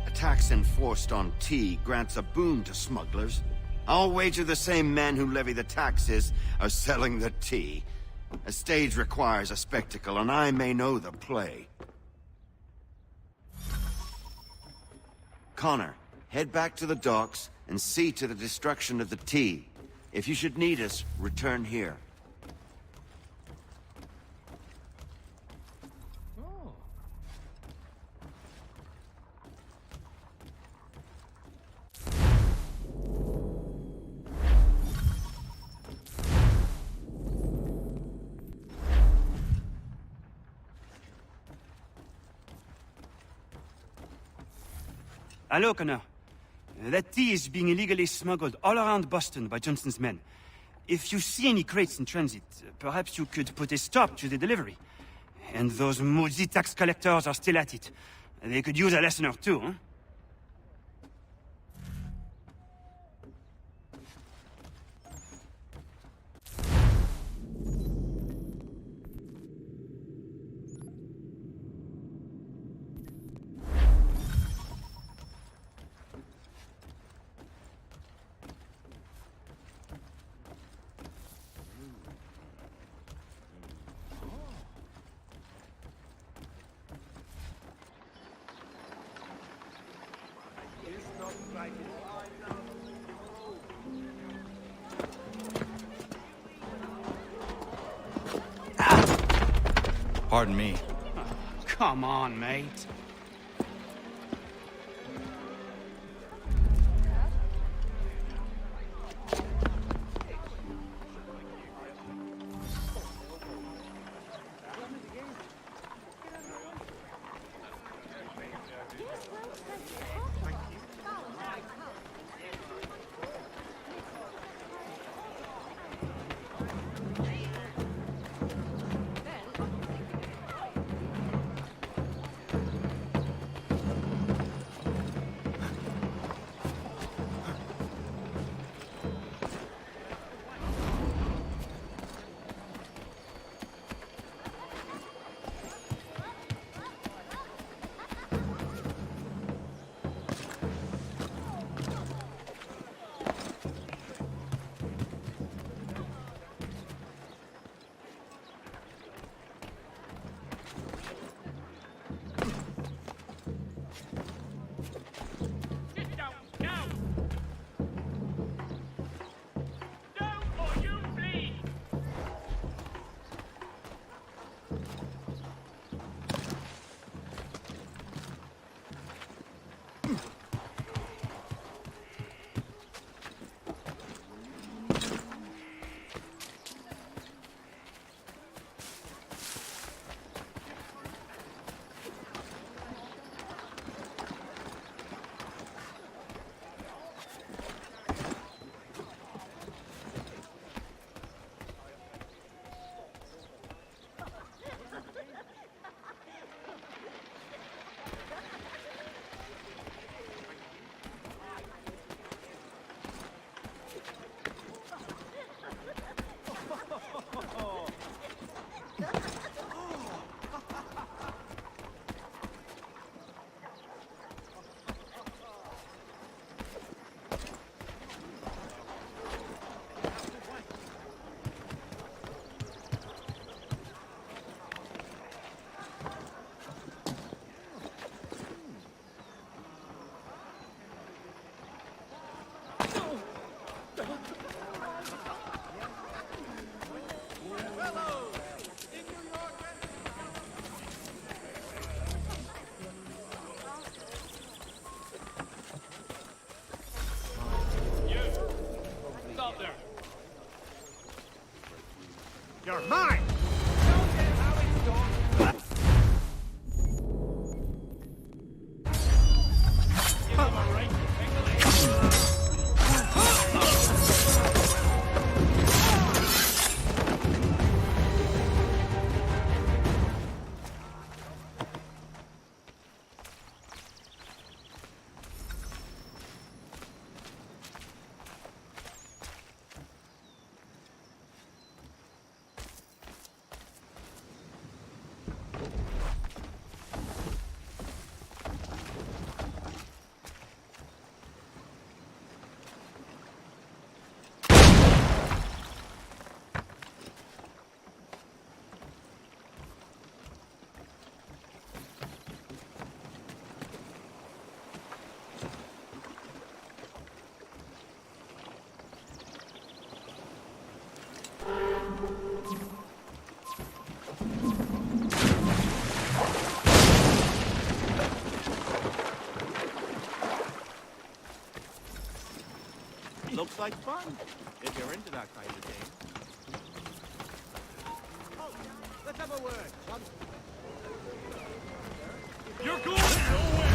Speaker 18: A tax enforced on tea grants a boon to smugglers. I'll wager the same men who levy the taxes are selling the tea. A stage requires a spectacle, and I may know the play. Connor, head back to the docks and see to the destruction of the tea. If you should need us, return here.
Speaker 20: Hello, Connor. That tea is being illegally smuggled all around Boston by Johnson's men. If you see any crates in transit, perhaps you could put a stop to the delivery. And those moody tax collectors are still at it. They could use a lesson or two, huh?
Speaker 5: Pardon me.
Speaker 20: Come on, mate.
Speaker 19: You're mine!
Speaker 10: Looks like fun, if you're into that kind of game.
Speaker 19: Oh, let's have a word, son.
Speaker 1: You're going nowhere!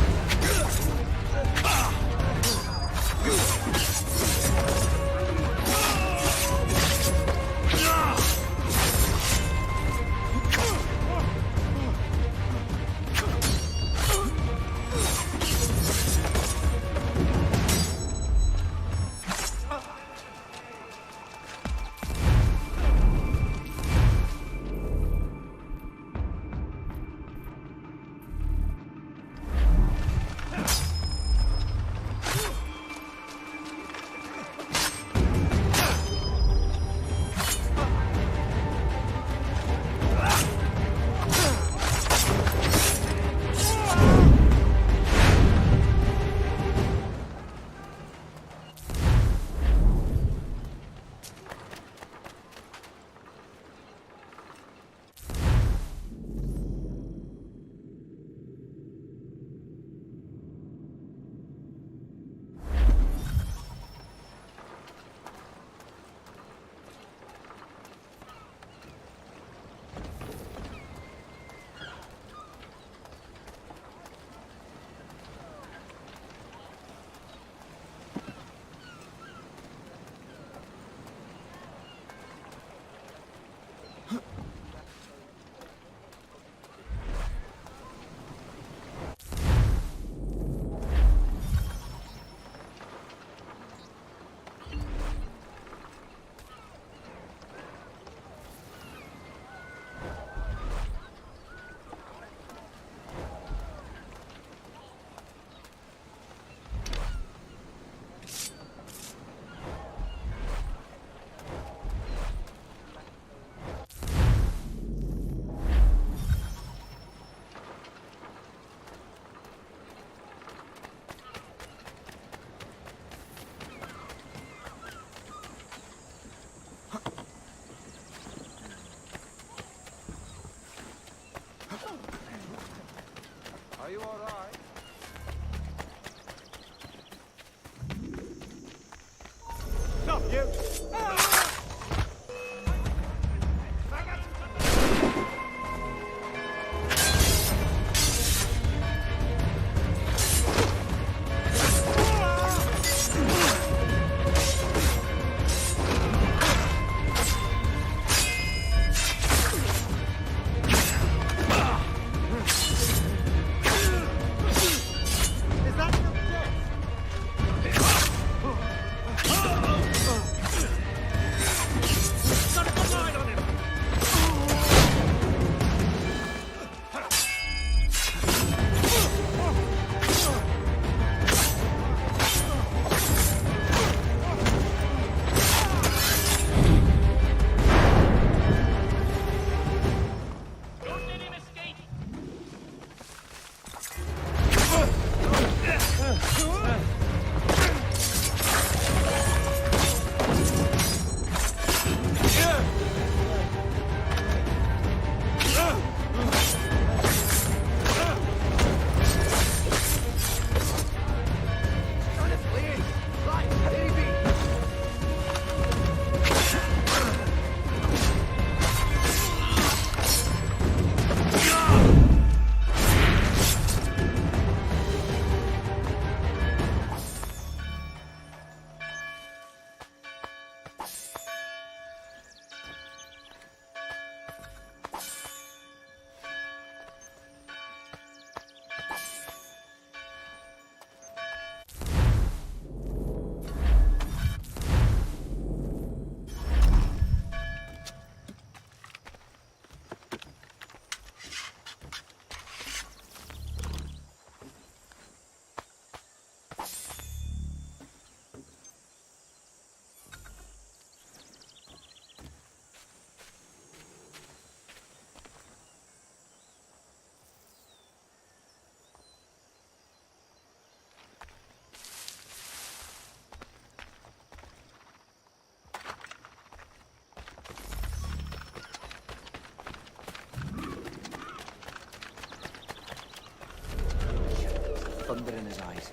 Speaker 2: thunder in his eyes.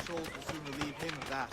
Speaker 12: Souls will soon relieve him of that.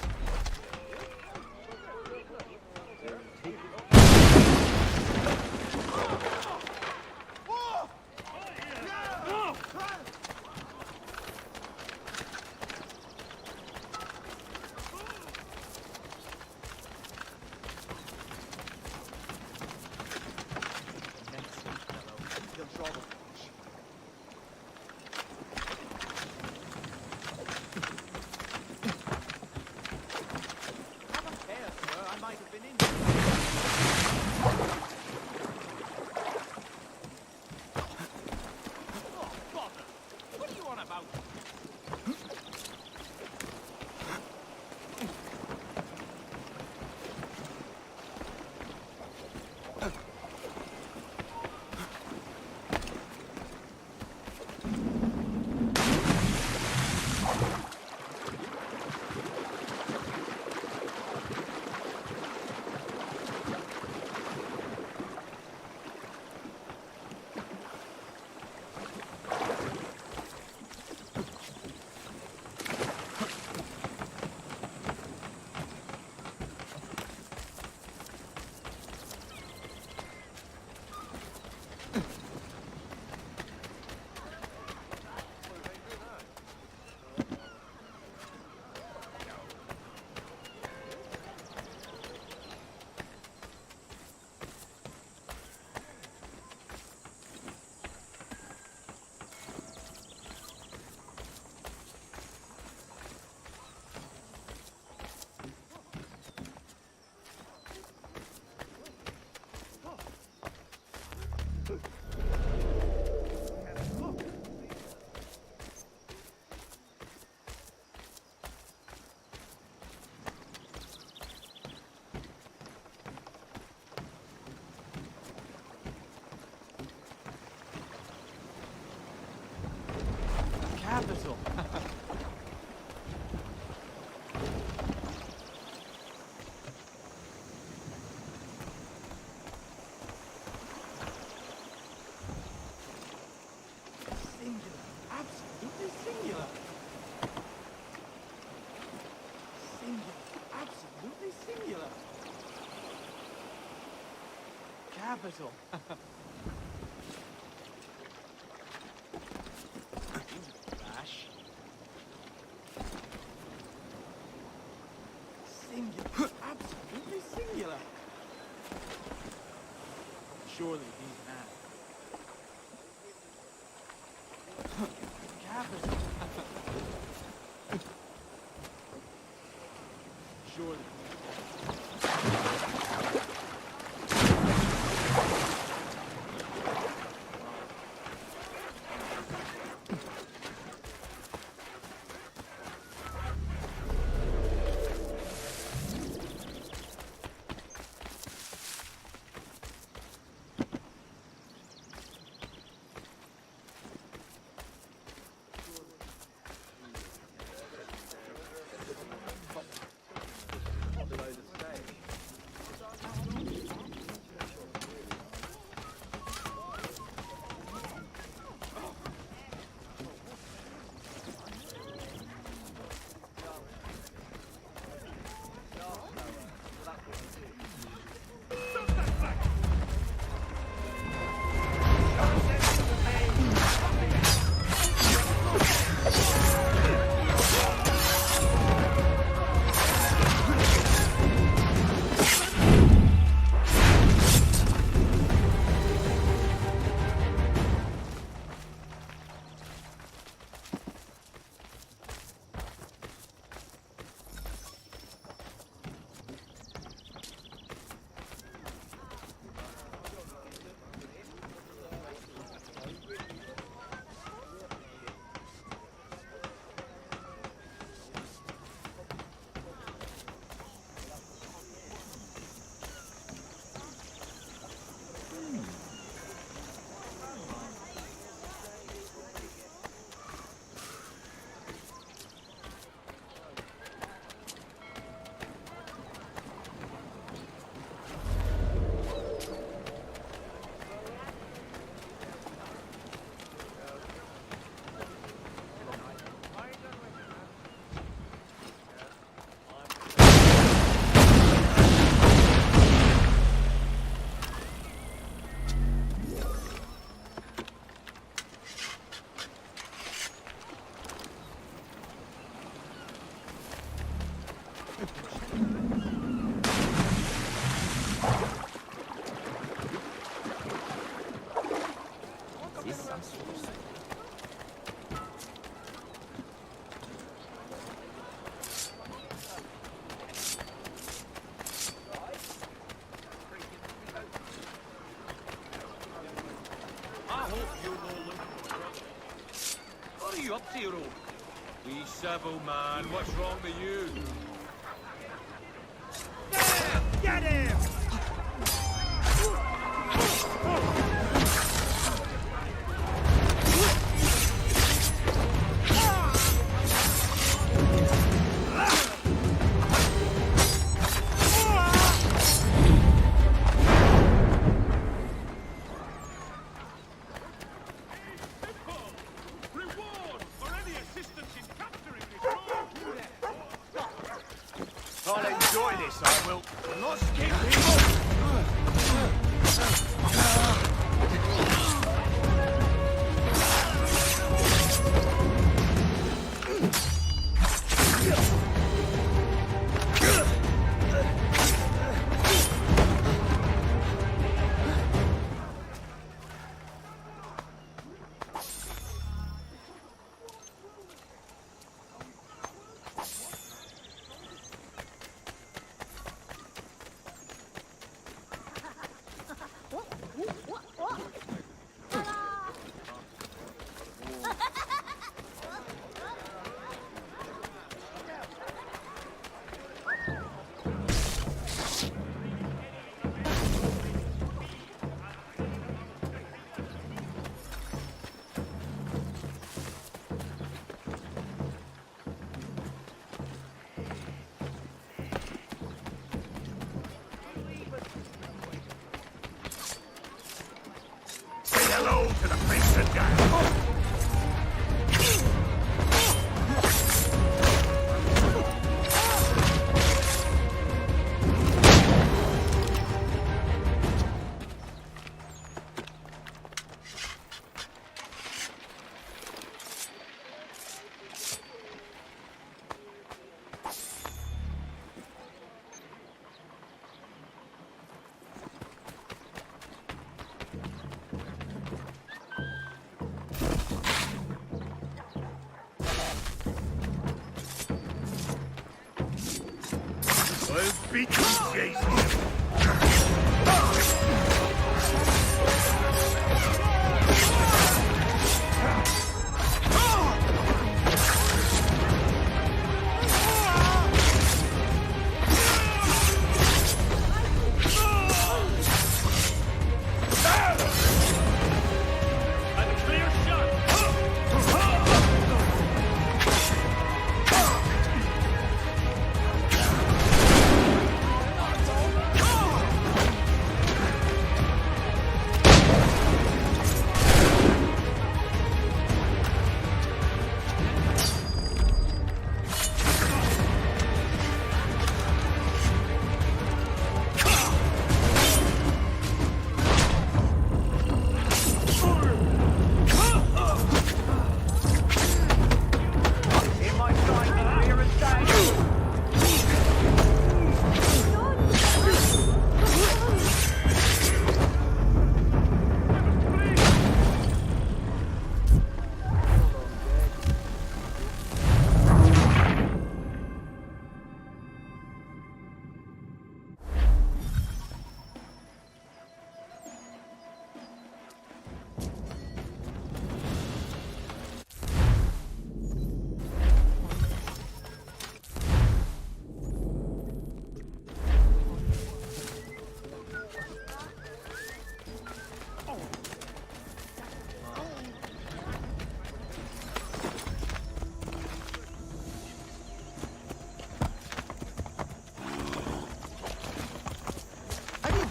Speaker 12: Capital. Singular. Absolutely singular. Singular. Absolutely singular. Capital. Rash. Singular. Absolutely singular. Surely he's mad. Capital. Surely.
Speaker 8: What are you up to, Hero? Be civil, man. What's wrong with you?
Speaker 19: Get him!
Speaker 1: I'll enjoy this, I will. I'm not skipping. Hello to the Prince of Death. I'll beat you, Jason.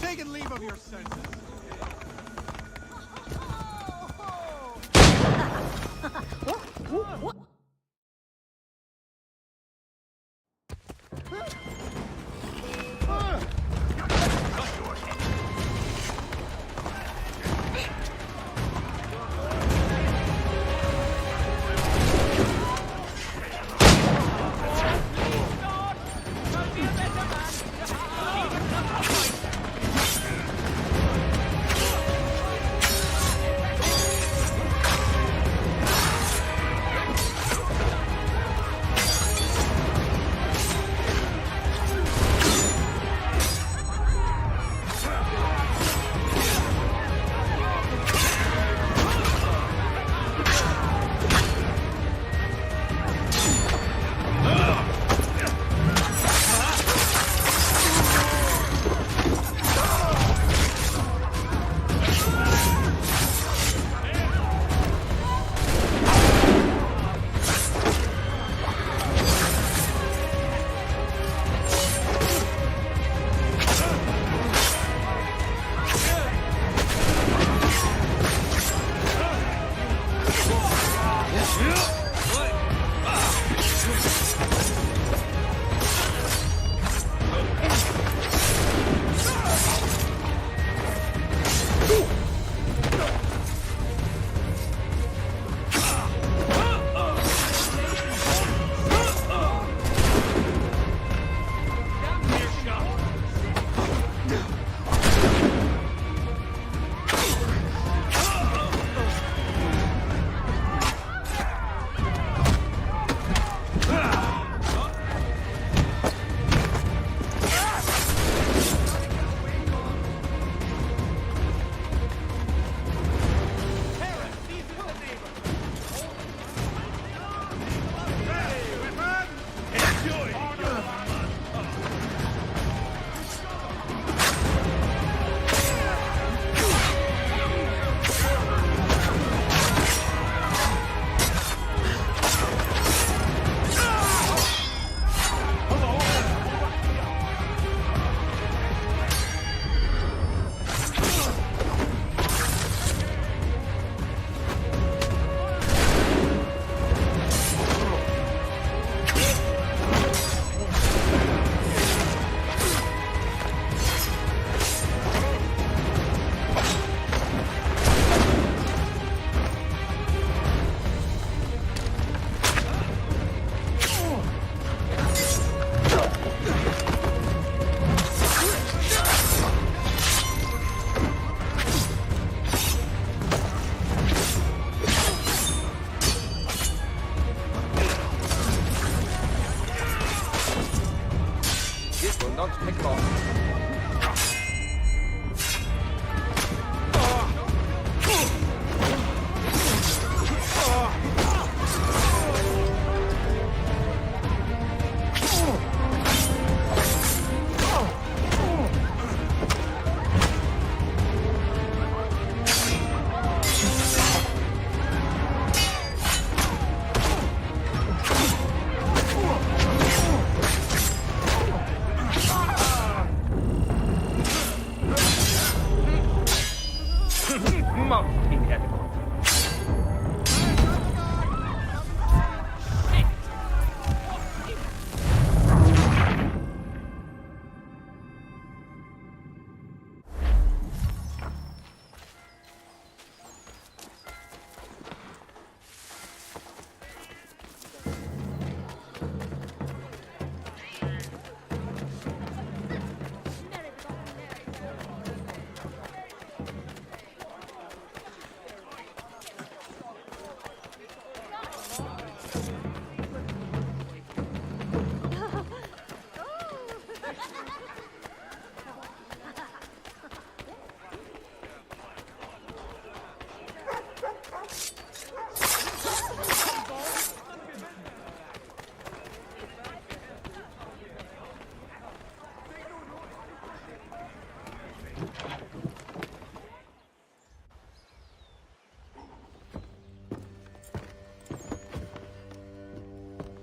Speaker 17: Taken leave of your senses.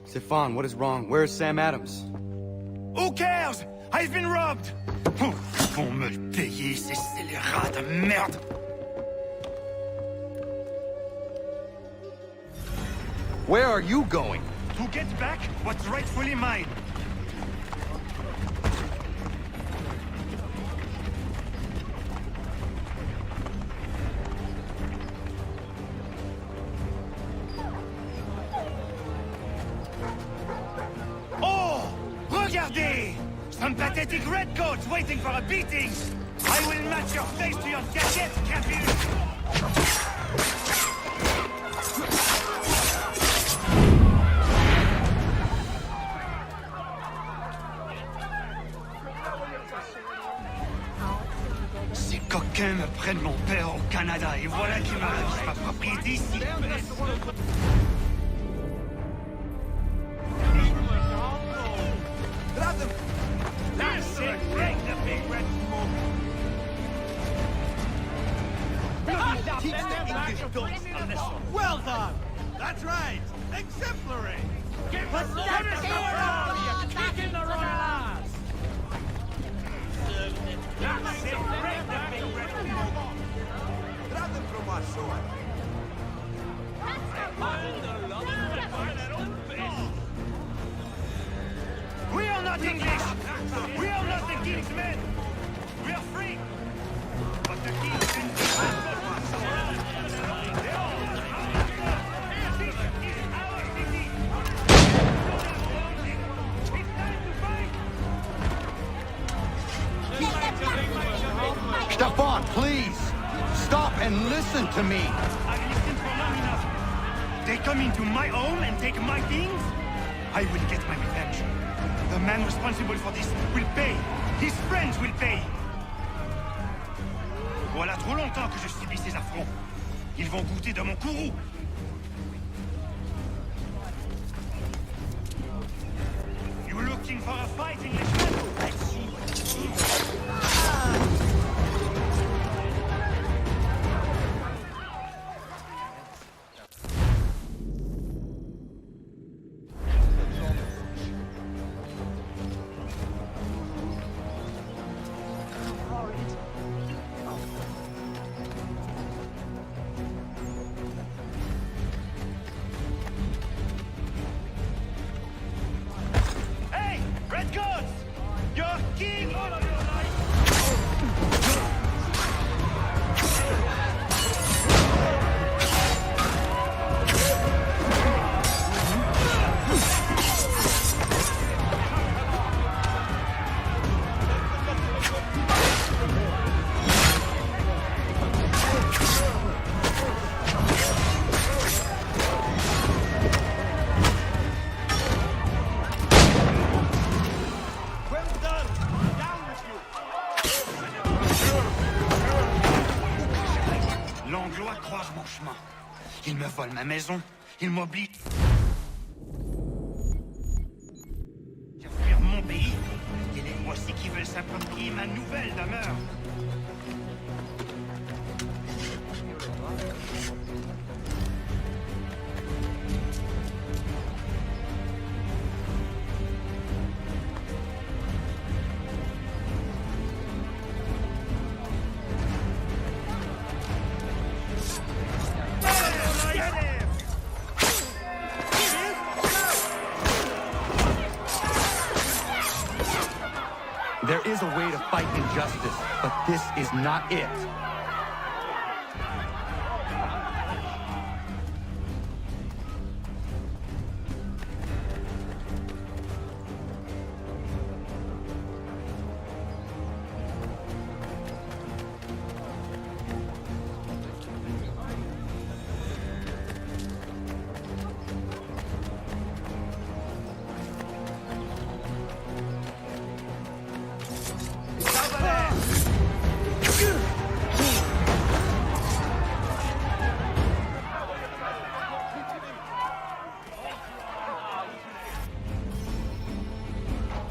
Speaker 15: Stefan, what is wrong? Where is Sam Adams?
Speaker 20: Who cares? I've been robbed! Ils vont me le payer, ces scélérats de merde!
Speaker 15: Where are you going?
Speaker 20: To get back what's rightfully mine. Oh! Regardez! Some pathetic redcoats waiting for a beating! I will match your face to your jacket, Captain! Ces coquins me prennent mon père au Canada et voilà qu'ils m'arrivent ma propriété ici.
Speaker 1: That's it, break the big red smoke.
Speaker 19: Teach the English dogs a lesson. Well done! That's right! Exemplary!
Speaker 1: Give us the you kick in the royal ass! That's it, break the big red smoke.
Speaker 12: Grab them from my sword.
Speaker 20: We are not English! We are not the king's men! We are free! But the king didn't give us my sword! This is our city! It's time to fight!
Speaker 15: Stefan, please! Stop and listen to me!
Speaker 20: I've listened for long enough. They come into my home and take my things? I will get my revenge. The man responsible for this will pay. His friends will pay. Voilà trop longtemps que je subis ces affronts. Ils vont goûter de mon courroux. You looking for a fight, Englishman? Let's see what you see. Hey, Redcoats! Your king! All of your L'Anglois croise mon chemin. Il me vole ma maison. Il m'oblige à fuir mon pays. Et les voici qui veulent s'approprier ma nouvelle demeure.
Speaker 15: There is a way to fight injustice, but this is not it.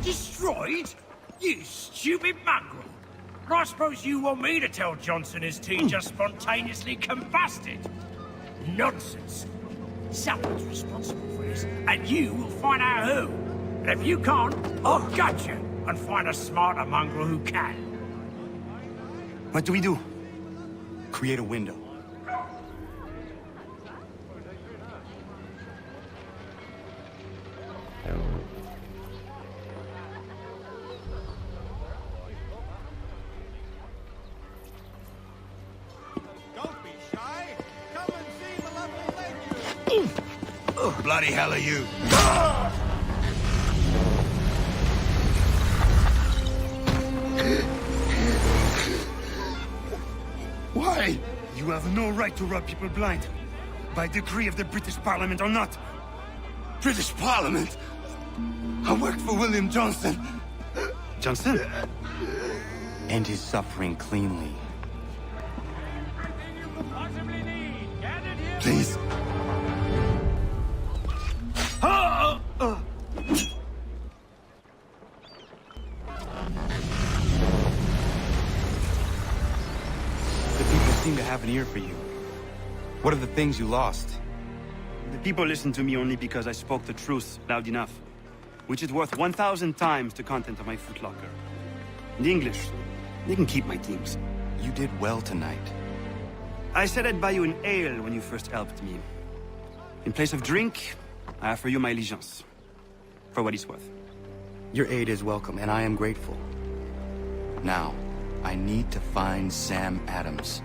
Speaker 1: Destroyed? You stupid mongrel! I suppose you want me to tell Johnson his tea just spontaneously combusted? Nonsense! Someone's responsible for this, and you will find out who. And if you can't, I'll gut you and find a smarter mongrel who can.
Speaker 15: What do we do? Create a window.
Speaker 12: Don't be shy. Come and see the lovely lady.
Speaker 3: Bloody hell are you?
Speaker 20: Why? You have no right to rob people blind. By decree of the British Parliament or not.
Speaker 15: British Parliament? I worked for William Johnson. Johnson? End his suffering cleanly. Please. The people seem to have an ear for you. What are the things you lost?
Speaker 21: The people listen to me only because I spoke the truth loud enough, which is worth 1,000 times the content of my footlocker. The English, they can keep my teams.
Speaker 15: You did well tonight.
Speaker 21: I said I'd buy you an ale when you first helped me. In place of drink, I offer you my allegiance. For what it's worth.
Speaker 15: Your aid is welcome, and I am grateful. Now, I need to find Sam Adams.